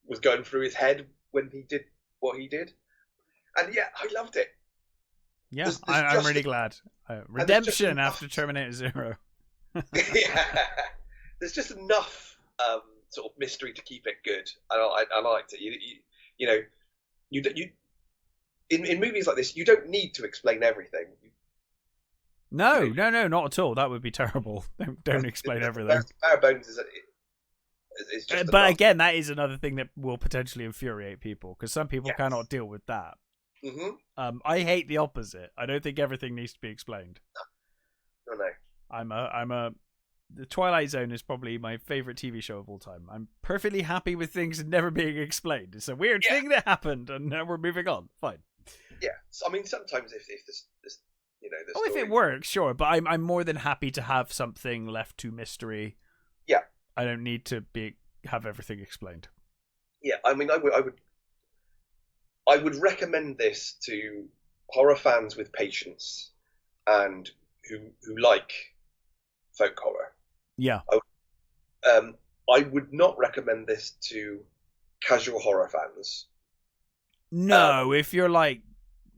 was going through his head when he did what he did. And I loved it. Yeah, I'm really glad. Redemption after Terminator Zero. There's just enough sort of mystery to keep it good. I liked it. You in movies like this, you don't need to explain everything. No, not at all. That would be terrible. Don't explain everything. Bare bones is just. But again, that is another thing that will potentially infuriate people because some people cannot deal with that. Mm-hmm. I hate the opposite. I don't think everything needs to be explained. No. The Twilight Zone is probably my favorite TV show of all time. I'm perfectly happy with things never being explained. It's a weird thing that happened, and now we're moving on. Fine. Yeah, I mean, sometimes if this the story... if it works, sure. But I'm more than happy to have something left to mystery. Yeah, I don't need to have everything explained. Yeah, I mean, I would recommend this to horror fans with patience and who like folk horror. Yeah. I would not recommend this to casual horror fans. No, if you're like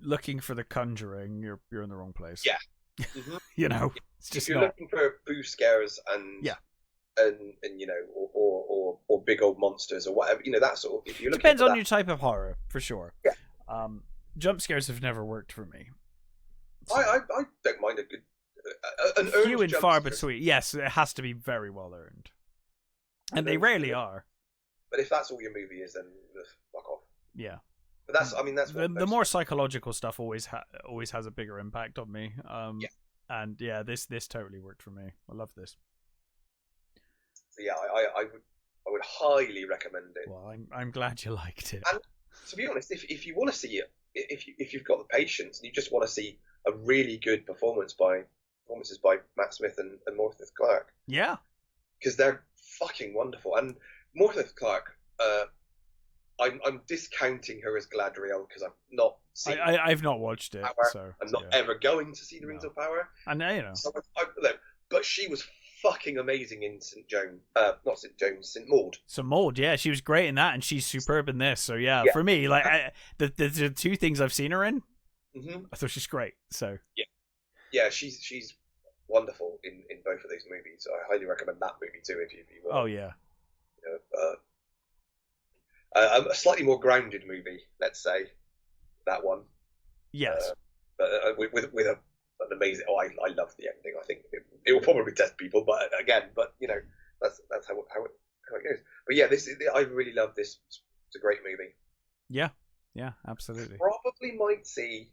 looking for The Conjuring, you're in the wrong place. Yeah. Mm-hmm. It's just if you're looking for boo scares and or big old monsters or whatever, that sort of. If you're depends on your type of horror for sure. Yeah. Jump scares have never worked for me. So. I don't mind a good. An few and far between. Yes, it has to be very well earned, and they rarely are. But if that's all your movie is, then fuck off. Yeah. But that's the more psychological stuff always has a bigger impact on me. And this totally worked for me. I love this. So yeah, I would highly recommend it. Well, I'm glad you liked it. And to be honest, if you want to see it, if you've got the patience and you just want to see a really good performances by Matt Smith and Morthith Clark. Yeah. Because they're fucking wonderful. And Morthith Clark, I'm discounting her as Galadriel because I've not seen. I've not watched it, Power. so I'm not ever going to see the Rings of Power. I know, So but she was fucking amazing in St. Maud. St. Maud, yeah, she was great in that, and she's superb in this. So yeah. For me, like the two things I've seen her in, I thought she's great. So yeah, she's wonderful in both of these movies. So I highly recommend that movie too if you want. Oh yeah. A slightly more grounded movie, let's say, that one. Yes. But with an amazing. Oh, I love the ending. I think it will probably test people, but that's how it goes. But yeah, I really love this. It's a great movie. Yeah, absolutely. Probably might see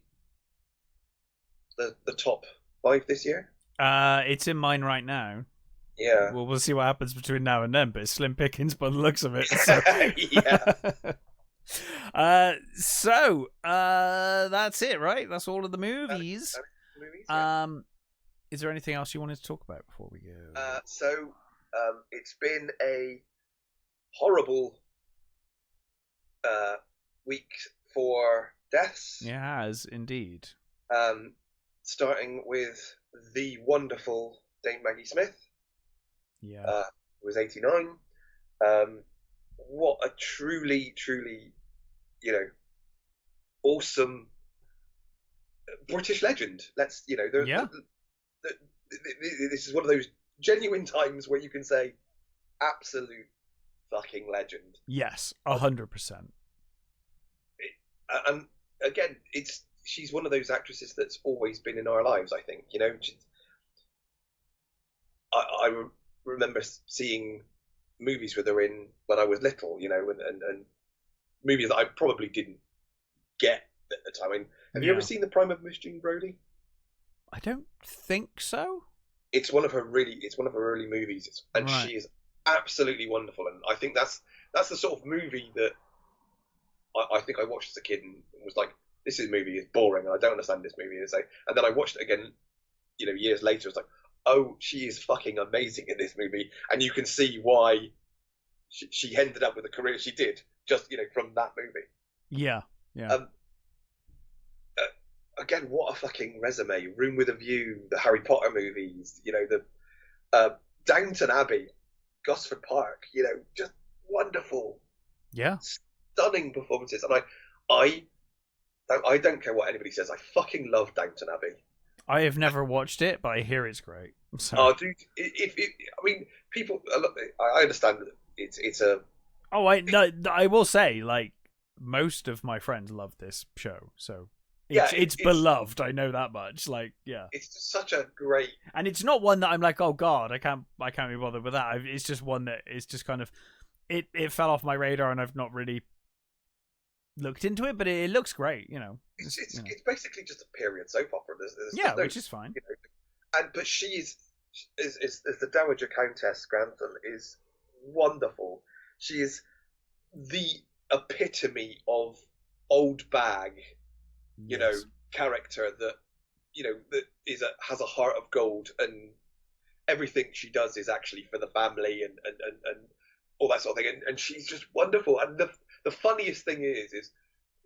the top 5 this year. It's in mine right now. Yeah. Well, we'll see what happens between now and then, but it's slim pickings by the looks of it. So. So that's it, right? That's all of the movies. Is there anything else you wanted to talk about before we go? So it's been a horrible week for deaths. It has, indeed. Starting with the wonderful Dame Maggie Smith. Yeah. Who was 89. What a truly, truly, awesome British legend. This is one of those genuine times where you can say absolute fucking legend. Yes, 100%. And again, she's one of those actresses that's always been in our lives. I think I remember seeing movies with her in when I was little, and movies that I probably didn't get at the time. I mean, have you ever seen The Prime of Miss Jean Brodie? I don't think so. It's one of her early movies, and she is absolutely wonderful. And I think that's the sort of movie that I think I watched as a kid and was like, this movie is boring, and I don't understand this movie. And then I watched it again, years later. It's like, oh, she is fucking amazing in this movie, and you can see why she ended up with the career she did, just from that movie. Yeah. Again, what a fucking resume! Room with a View, the Harry Potter movies, the Downton Abbey, Gosford Park, just wonderful, stunning performances. And I don't care what anybody says. I fucking love Downton Abbey. I have never watched it, but I hear it's great. So. Oh, dude! People. I understand that it's a. Oh, I will say, like, most of my friends love this show. So It's beloved. I know that much. Like, yeah, it's just such a great, and it's not one that I'm like, oh god, I can't be bothered with that. It's just one that is just kind of it fell off my radar, and I've not really looked into it, but it looks great. It's basically just a period soap opera. There's no, which is fine. But she is the Dowager Countess Grantham is wonderful. She is the epitome of old bag, character that has a heart of gold, and everything she does is actually for the family and all that sort of thing. And she's just wonderful. And the funniest thing is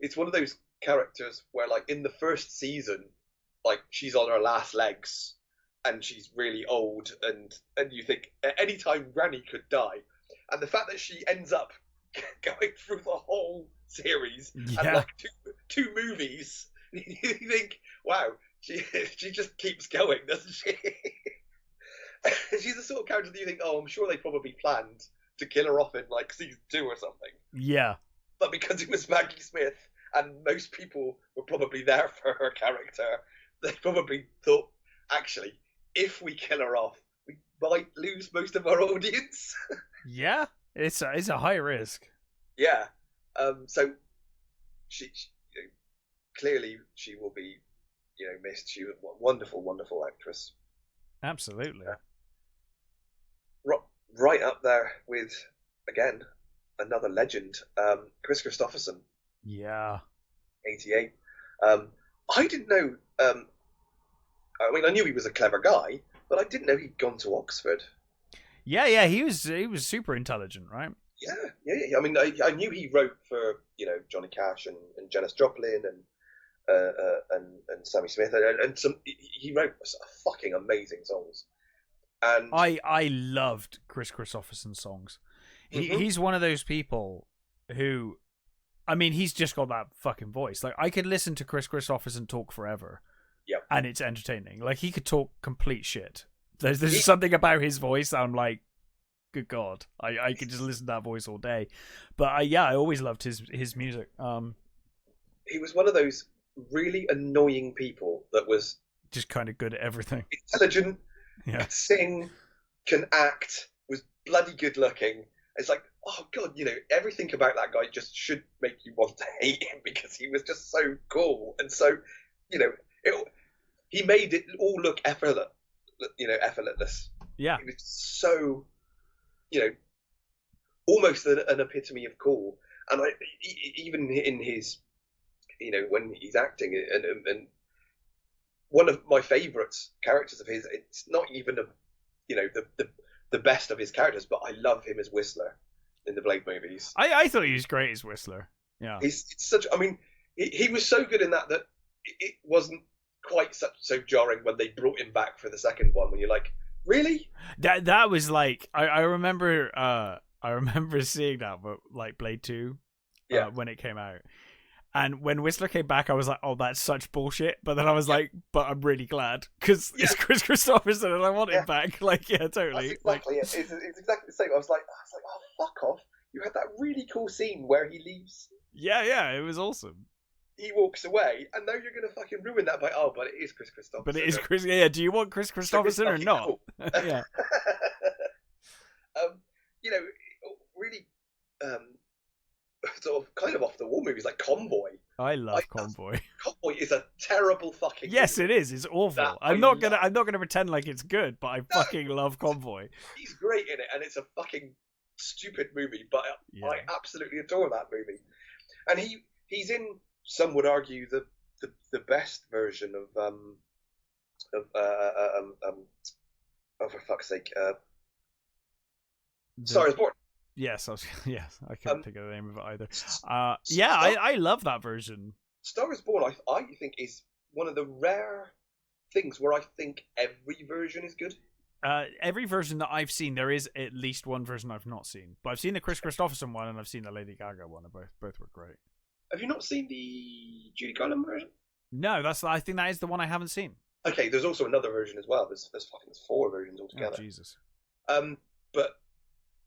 it's one of those characters where, like, in the first season, like, she's on her last legs and she's really old, and you think at any time Granny could die. And the fact that she ends up going through the whole series and like two movies, you think, wow, she just keeps going, doesn't she? She's the sort of character that you think, oh, I'm sure they probably planned to kill her off in like season 2 or something. Yeah. But because it was Maggie Smith and most people were probably there for her character, they probably thought, actually, if we kill her off, we might lose most of our audience. Yeah, it's a high risk. Yeah. So she clearly she will be, missed. She was a wonderful, wonderful actress. Absolutely. Right up there with, again, another legend, Chris Christopherson. Yeah. 88. I didn't know. I knew he was a clever guy, but I didn't know he'd gone to Oxford. Yeah. He was super intelligent, right? Yeah. I mean, I knew he wrote for Johnny Cash and Janis Joplin and Sammy Smith and some. He wrote fucking amazing songs. And I loved Chris Christopherson's songs. He's one of those people who, I mean, he's just got that fucking voice. Like, I could listen to Chris Christopherson talk forever. Yeah. And it's entertaining. Like, he could talk complete shit. There's something about his voice that I'm like, good God, I could just listen to that voice all day. But I always loved his music. He was one of those really annoying people that was just kind of good at everything. Intelligent, could sing, can act, was bloody good looking. It's like, oh God, everything about that guy just should make you want to hate him because he was just so cool and so, he made it all look effortless. Yeah, he was so, almost an epitome of cool. And even in his, when he's acting, and one of my favourite characters of his, it's not even the best of his characters, but I love him as Whistler in the Blade movies. I thought he was great as Whistler. Yeah, he was so good in that it wasn't quite so jarring when they brought him back for the second one. When you're like, really? That was like, I remember seeing that, but like Blade 2, when it came out. And when Whistler came back, I was like, oh, that's such bullshit. But then I was like, but I'm really glad because it's Chris Christopherson and I want him back. Like, yeah, totally. That's exactly it. It's exactly the same. I was like, oh, fuck off. You had that really cool scene where he leaves. Yeah, it was awesome. He walks away, and now you're going to fucking ruin that by, but it is Chris Christopherson. But it is Chris, yeah, do you want Chris Christopherson or not? Cool. Yeah. Really, sort of kind of off the wall movies like Convoy. I love Convoy. Convoy is a terrible fucking Yes, movie. it is. It's awful. I'm not gonna pretend like it's good, but I fucking love Convoy. He's great in it, and it's a fucking stupid movie, but I absolutely adore that movie. And he's in, some would argue, the best version of for fuck's sake, Star is Born. Yes, I can't think of the name of it either. I love that version. Star is Born, I think, is one of the rare things where I think every version is good. Every version that I've seen, there is at least one version I've not seen. But I've seen the Chris Christopherson one and I've seen the Lady Gaga one, and both were great. Have you not seen the Judy Garland version? No, I think that is the one I haven't seen. Okay, there's also another version as well. There's 4 versions altogether. Oh, Jesus. But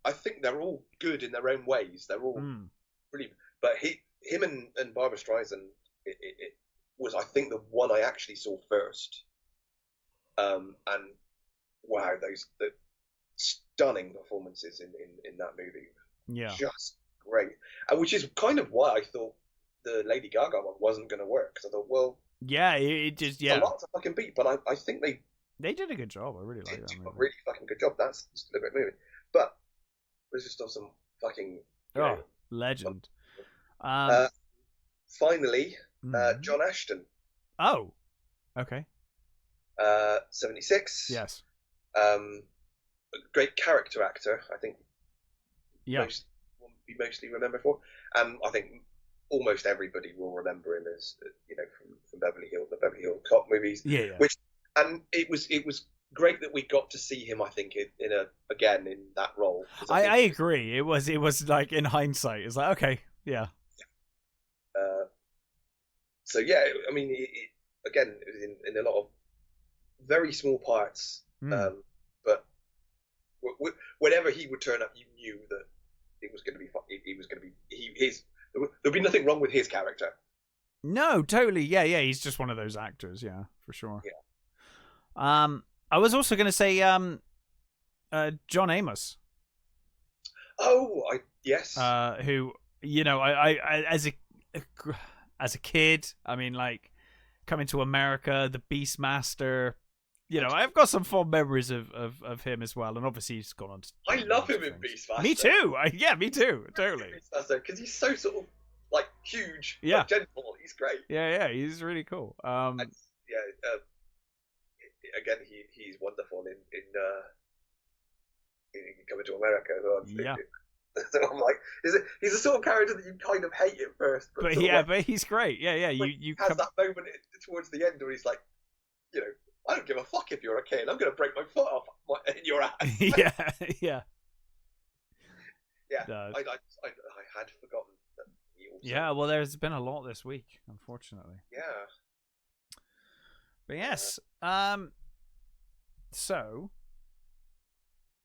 I think they're all good in their own ways. They're all brilliant. But him and Barbra Streisand, was, I think, the one I actually saw first. And wow, the stunning performances in that movie. Yeah. Just great. And which is kind of why I thought the Lady Gaga one wasn't going to work. Because I thought, well, yeah, it just, it's a lot to fucking beat. But I think they did a good job. I really like that movie. A really fucking good job. That's just a great movie. But there's just some fucking legend. Finally, John Ashton. Oh, okay. 76. Yes. A great character actor, I think. Yeah. Be mostly remembered for, and I think almost everybody will remember him as from Beverly Hills, the Beverly Hills Cop movies. Yeah. And it was great that we got to see him. I think in that role. I agree. It was like, in hindsight, it's like, okay, yeah. So yeah, I mean, again, it was in a lot of very small parts, but whenever he would turn up, you knew that it was going to be. He was going to be there'd be nothing wrong with his character. No, totally. Yeah. He's just one of those actors. Yeah, for sure. Yeah. I was also going to say, John Amos. Oh, yes. Who, I as a kid, I mean, like, coming to America, the Beastmaster. I've got some fond memories of him as well, and obviously he's gone on to... I love him in Beastmaster. Me too. Me too. Totally. Beastmaster, because he's so sort of like huge, yeah, gentle. He's great. Yeah, he's really cool. Again, he's wonderful in Coming to America as well. Yeah. So I'm like, he's the sort of character that you kind of hate at first, but he's great. Yeah. You has that moment towards the end where he's like, I don't give a fuck if you're a kid. I'm going to break my foot off in your ass. Yeah. Yeah. I had forgotten that he also... Yeah, well, there's been a lot this week, unfortunately. Yeah. But yes, so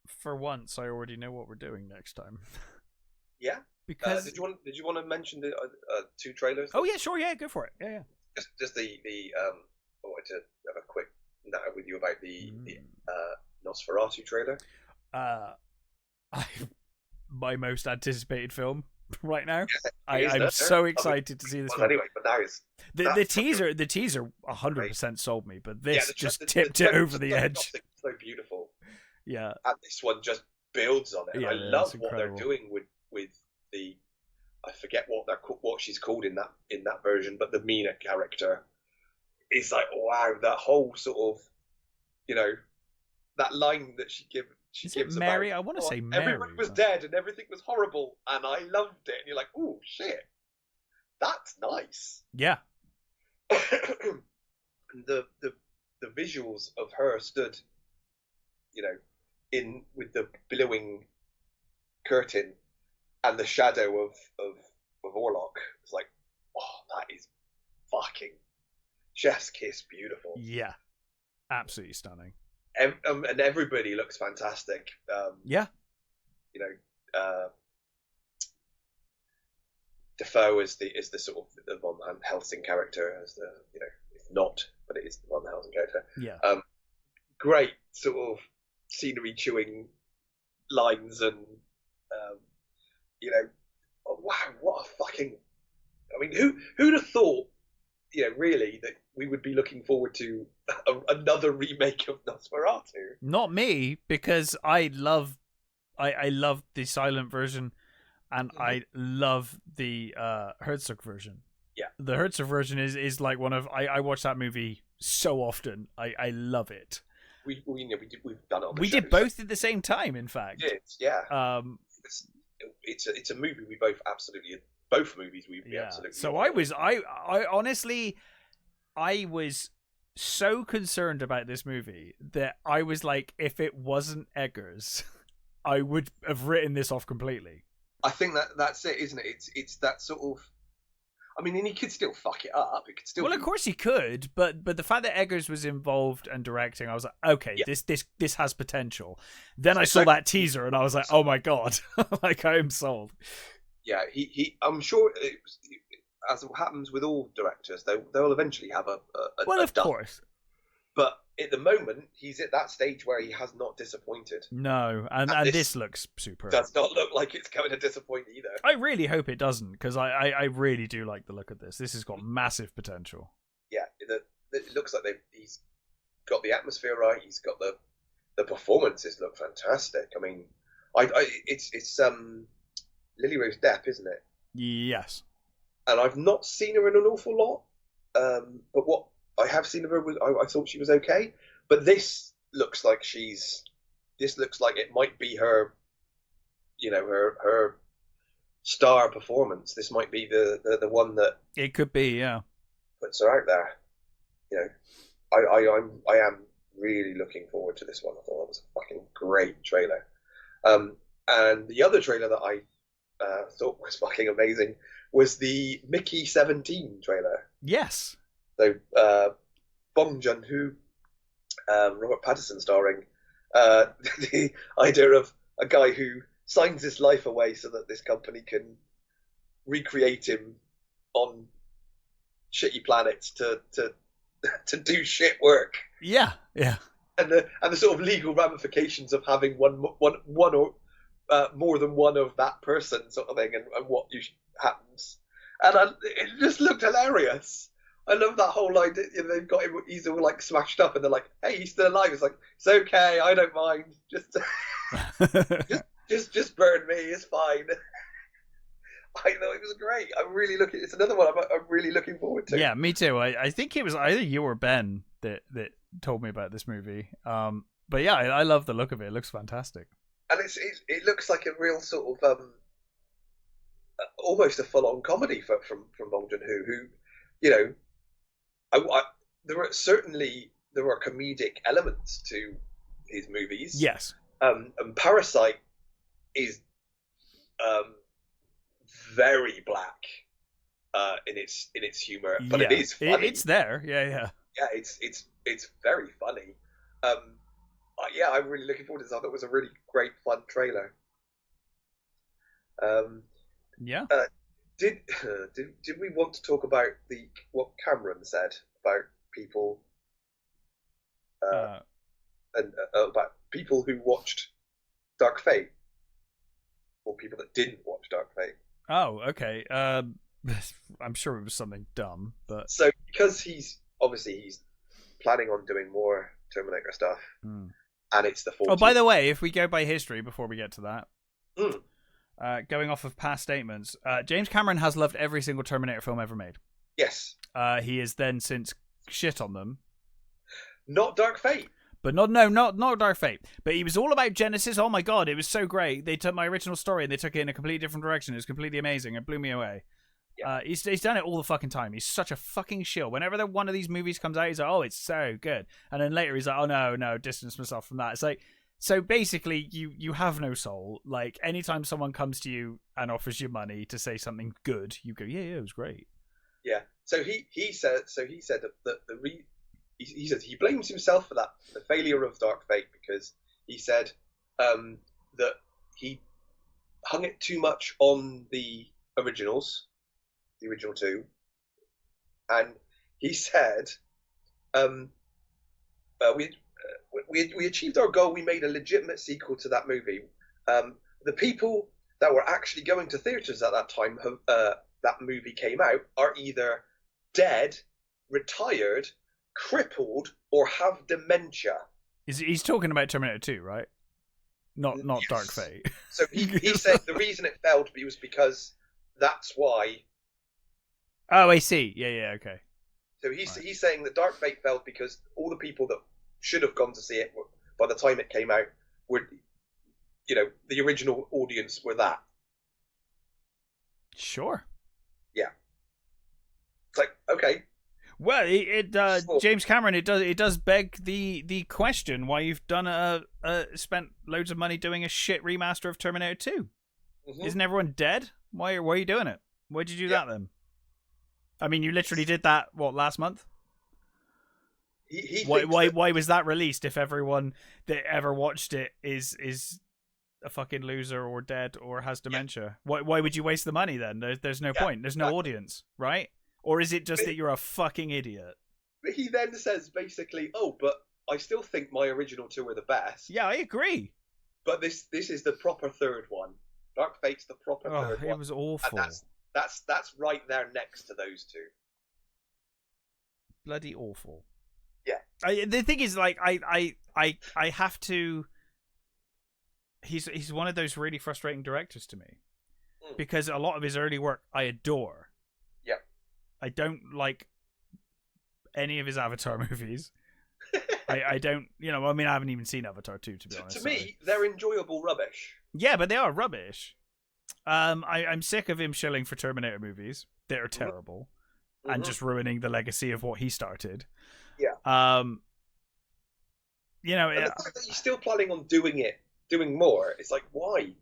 for once, I already know what we're doing next time. Yeah. Because did you want to mention the 2 trailers? Oh yeah, sure. Yeah, go for it. Yeah. Just the I wanted to have a quick natter with you about the Nosferatu trailer. My most anticipated film right now. I'm so excited to see this film. Anyway, but now is the teaser 100% sold me, but this just tipped it over the edge. It's so beautiful. Yeah. And this one just builds on it. Yeah, I love what they're doing with the, I forget what she's called in that version, but the Mina character. It's like, wow, that whole sort of, that line that she gives. Is it Mary? I want to say Mary. Everybody was dead and everything was horrible, and I loved it. And you're like, oh shit, that's nice. Yeah. And the visuals of her stood, in with the billowing curtain and the shadow of Orlok. It's like, oh, that is fucking chef's kiss beautiful. Yeah, absolutely stunning. And everybody looks fantastic. Yeah. Defoe is the sort of the Von Helsing character, as the it's not, but it is the Von Helsing character. Yeah. Great sort of scenery chewing lines and wow, what a fucking, I mean, who'd have thought, really, that we would be looking forward to another remake of Nosferatu? Not me, because I love the silent version, and I love the Herzog version. Yeah, the Herzog version is like one of, I watch that movie so often. I love it. We've done it on the We shows. did both at the same time, in fact. We did, yeah. It's a movie we both absolutely, both movies we absolutely. So I honestly, I was so concerned about this movie that I was like, if it wasn't Eggers, I would have written this off completely. I think that's it, isn't it? It's that sort of, I mean, and he could still fuck it up. It could still. Well, of course he could, but the fact that Eggers was involved and directing, I was like, okay, this has potential. Then I saw that teaser and I was like, oh my god, like I am sold. Yeah, he I'm sure as happens with all directors, they'll eventually have a well, of course. But at the moment, he's at that stage where he has not disappointed. No, and this looks superb. Does not look like it's going to disappoint either. I really hope it doesn't, because I really do like the look of this. This has got massive potential. Yeah, it looks like he's got the atmosphere right. He's got the performances look fantastic. I mean, it's Lily Rose Depp, isn't it? Yes. And I've not seen her in an awful lot, but what I have seen of her was I thought she was okay. But this looks like it might be her, her star performance. This might be the one that it could be, yeah, puts her out there. I am really looking forward to this one. I thought that was a fucking great trailer. And the other trailer that I thought was fucking amazing was the Mickey 17 trailer. Yes. So Bong Joon-ho, Robert Pattinson starring, the idea of a guy who signs his life away so that this company can recreate him on shitty planets to do shit work. Yeah. And the sort of legal ramifications of having one or more than one of that person, sort of thing, and what happens. And it just looked hilarious. I love that whole line. They've got him; he's all like smashed up, and they're like, "Hey, he's still alive." It's like, "It's okay, I don't mind. Just burn me. It's fine." I thought it was great. It's another one I'm really looking forward to. Yeah, me too. I think it was either you or Ben that told me about this movie. But yeah, I love the look of it. It looks fantastic. And it looks like a real sort of almost a full-on comedy from Bong Joon-ho, who, there are comedic elements to his movies. Yes. And Parasite is very black in its humor, but it is funny. It's there. Yeah. Yeah, it's very funny. I'm really looking forward to this. I thought it was a really great, fun trailer. Yeah. Did we want to talk about what Cameron said about people and about people who watched Dark Fate, or people that didn't watch Dark Fate? Oh, okay. I'm sure it was something dumb, but so because he's planning on doing more Terminator stuff, and it's the 40s. Oh, by the way, if we go by history before we get to that, going off of past statements, James Cameron has loved every single Terminator film ever made. Yes. He has then since shit on them. Not Dark Fate. But not Dark Fate. But he was all about Genesis. Oh my god, it was so great. They took my original story and they took it in a completely different direction. It was completely amazing. It blew me away. Yeah. He's done it all the fucking time. He's such a fucking shill. Whenever one of these movies comes out, he's like, oh, it's so good. And then later he's like, oh no, distance myself from that. It's like, so basically you have no soul. Like anytime someone comes to you and offers you money to say something good, you go, yeah, it was great. Yeah. So he said that he says he blames himself for that, the failure of Dark Fate, because he said that he hung it too much on the originals, the original two, and he said we achieved our goal. We made a legitimate sequel to that movie. The people that were actually going to theaters at that time, that movie came out, are either dead, retired, crippled, or have dementia. He's talking about Terminator 2, right? Not Yes. Dark Fate. So he said the reason it failed was because that's why. Oh, I see. Yeah, okay. So he's saying that Dark Fate failed because all the people that should have gone to see it by the time it came out were, the original audience were that. Sure. Yeah. It's like, okay. Well, James Cameron, it does beg the question why you've done spent loads of money doing a shit remaster of Terminator 2. Mm-hmm. Isn't everyone dead? Why are you doing it? Why'd you do that then? I mean, you literally did that last month. Why was that released if everyone that ever watched it is a fucking loser or dead or has dementia. Why would you waste the money then? There's no point. There's no audience, right? Or is it just that you're a fucking idiot? He then says basically, "Oh, but I still think my original two are the best." Yeah, I agree. But this is the proper third one. Dark Fate's the proper third one. It was awful. And that's right there next to those two. Bloody awful. Yeah. The thing is, like, I have to. He's one of those really frustrating directors to me, because a lot of his early work I adore. Yeah. I don't like any of his Avatar movies. I don't, I mean, I haven't even seen Avatar 2, to be honest. To me, they're enjoyable rubbish. Yeah, but they are rubbish. I'm sick of him shilling for Terminator movies. They're terrible. And just ruining the legacy of what he started. Yeah. The fact that he's still planning on doing more. It's like, why?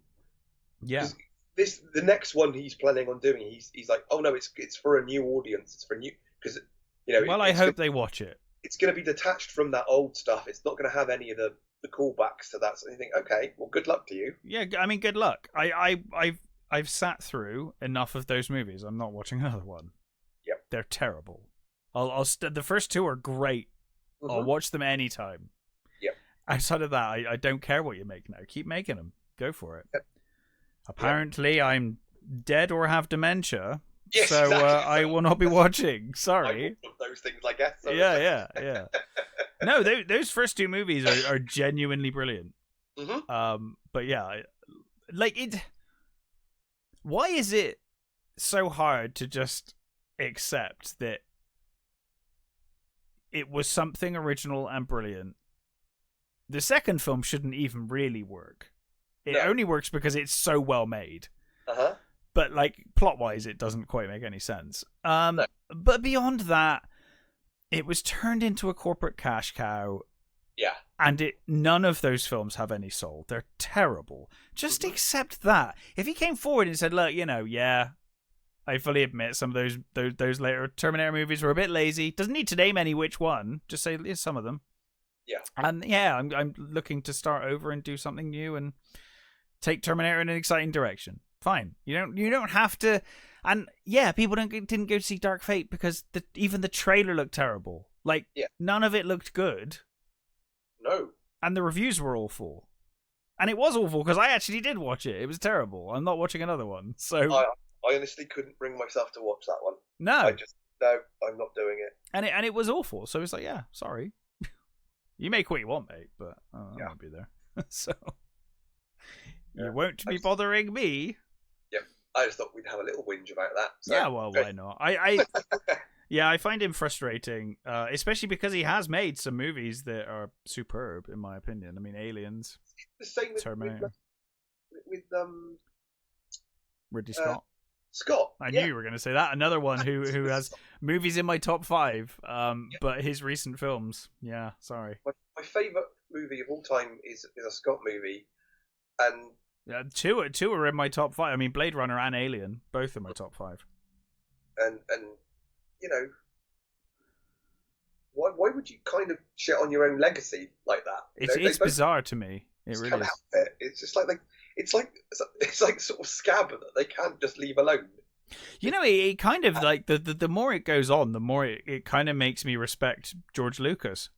Yeah. The next one he's planning on doing, he's like, oh no, it's for a new audience. It's for new, because Well, I hope they watch it. It's going to be detached from that old stuff. It's not going to have any of the callbacks to that. So you think, okay, well, good luck to you. Yeah, I mean, good luck. I've sat through enough of those movies. I'm not watching another one. Yep. They're terrible. The first two are great. I'll watch them anytime. Yep. Outside of that, I don't care what you make now. Keep making them. Go for it. Yep. Apparently, I'm dead or have dementia. Yes, so exactly. I will not be watching. Sorry. Those things, I guess. So Yeah. No, those first two movies are genuinely brilliant. But yeah, like it. Why is it so hard to just accept that it was something original and brilliant? The second film shouldn't even really work. It only works because it's so well made. But like plot-wise, it doesn't quite make any sense. But beyond that, it was turned into a corporate cash cow. Yeah. And none of those films have any soul. They're terrible. Just accept that. If he came forward and said, look, I fully admit some of those later Terminator movies were a bit lazy. Doesn't need to name any which one. Just say some of them. Yeah. And yeah, I'm looking to start over and do something new and take Terminator in an exciting direction. Fine. You don't have to. And yeah, people didn't go to see Dark Fate because even the trailer looked terrible. Like none of it looked good. No. And the reviews were awful. And it was awful because I actually did watch it. It was terrible. I'm not watching another one. So I honestly couldn't bring myself to watch that one. No. No, I'm not doing it. And it was awful. So it's like, yeah, sorry. You make what you want, mate, but I won't be there. So you won't be bothering me. Yeah, I just thought we'd have a little whinge about that. So. Yeah, well, why not? I find him frustrating, especially because he has made some movies that are superb, in my opinion. I mean, Aliens, the same with Terminator, with Ridley Scott. Scott. I knew you were going to say that. Another one who has movies in my top 5, but his recent films. Yeah, sorry. My favourite movie of all time is a Scott movie, and yeah, two are in my top 5. I mean, Blade Runner and Alien, both in my top 5. And why would you kind of shit on your own legacy like that? It's bizarre to me. It really is. It's just like it's like sort of Scab that they can't just leave alone. It kind of like the more it goes on, the more it kind of makes me respect George Lucas.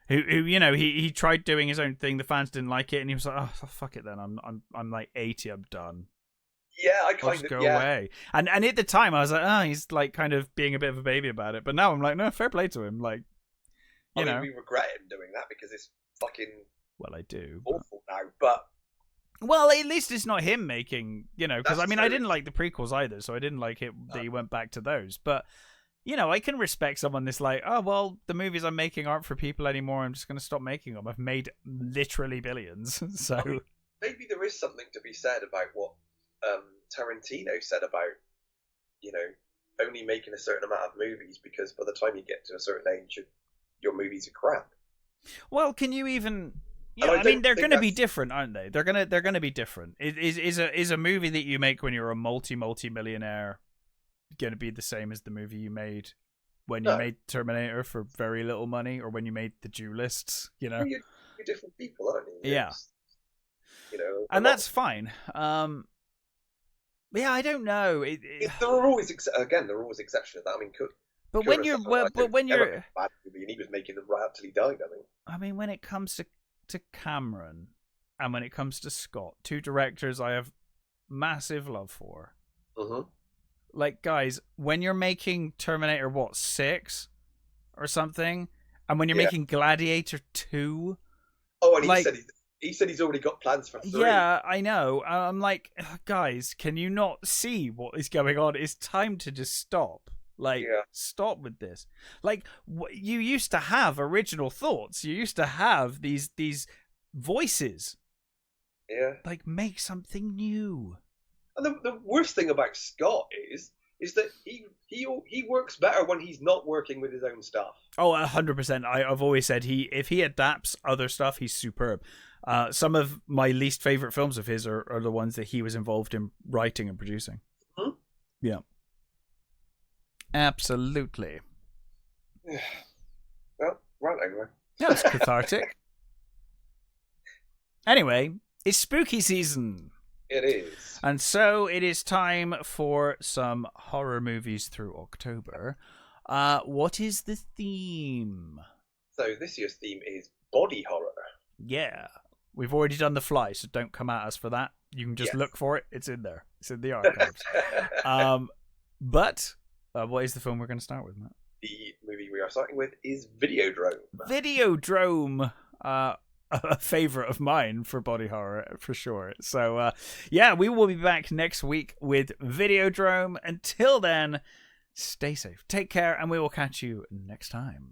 Who he tried doing his own thing. The fans didn't like it, and he was like, "Oh, fuck it then. I'm like 80. I'm done." Yeah, I'll just go away. And at the time, I was like, "Oh, he's like kind of being a bit of a baby about it." But now I'm like, "No, fair play to him." Like, we regret him doing that because it's fucking. Well, I do. Awful now, but. Well, at least it's not him making, because I mean, I didn't like the prequels either, so I didn't like it that he went back to those. But, I can respect someone that's like, oh, well, the movies I'm making aren't for people anymore. I'm just going to stop making them. I've made literally billions. So I mean, maybe there is something to be said about what Tarantino said about, only making a certain amount of movies because by the time you get to a certain age, your movies are crap. Well, can you even... Yeah, I mean, they're going to be different, aren't they? They're going to be different. Is a movie that you make when you're a multi-millionaire going to be the same as the movie you made when you made Terminator for very little money, or when you made The Duelists? You're different people, aren't you? Yeah. and that's fine. Yeah, I don't know. There are always exceptions to that. I mean, but when you're bad movie, and he was making them right up till he died. I mean, when it comes to Cameron, and when it comes to Scott, two directors I have massive love for. Mm-hmm. Like, guys, when you're making Terminator 6 or something, and when you're making Gladiator 2, and he said he's already got plans for 3. Yeah, I know. I'm like, guys, can you not see what is going on? It's time to just stop. Stop with this. Like, you used to have original thoughts. You used to have these voices. Yeah. Like, make something new. And the worst thing about Scott is that he works better when he's not working with his own stuff. Oh, 100%. I've always said if he adapts other stuff, he's superb. Some of my least favorite films of his are the ones that he was involved in writing and producing. Hmm? Yeah. Absolutely. Well, right anyway. Yeah, it's cathartic. Anyway, it's spooky season. It is. And so it is time for some horror movies through October. What is the theme? So this year's theme is body horror. Yeah. We've already done The Fly, so don't come at us for that. You can just look for it. It's in there. It's in the archives. But what is the film we're going to start with, Matt? The movie we are starting with is Videodrome. Videodrome. A favorite of mine for body horror, for sure. So, yeah, we will be back next week with Videodrome. Until then, stay safe, take care, and we will catch you next time.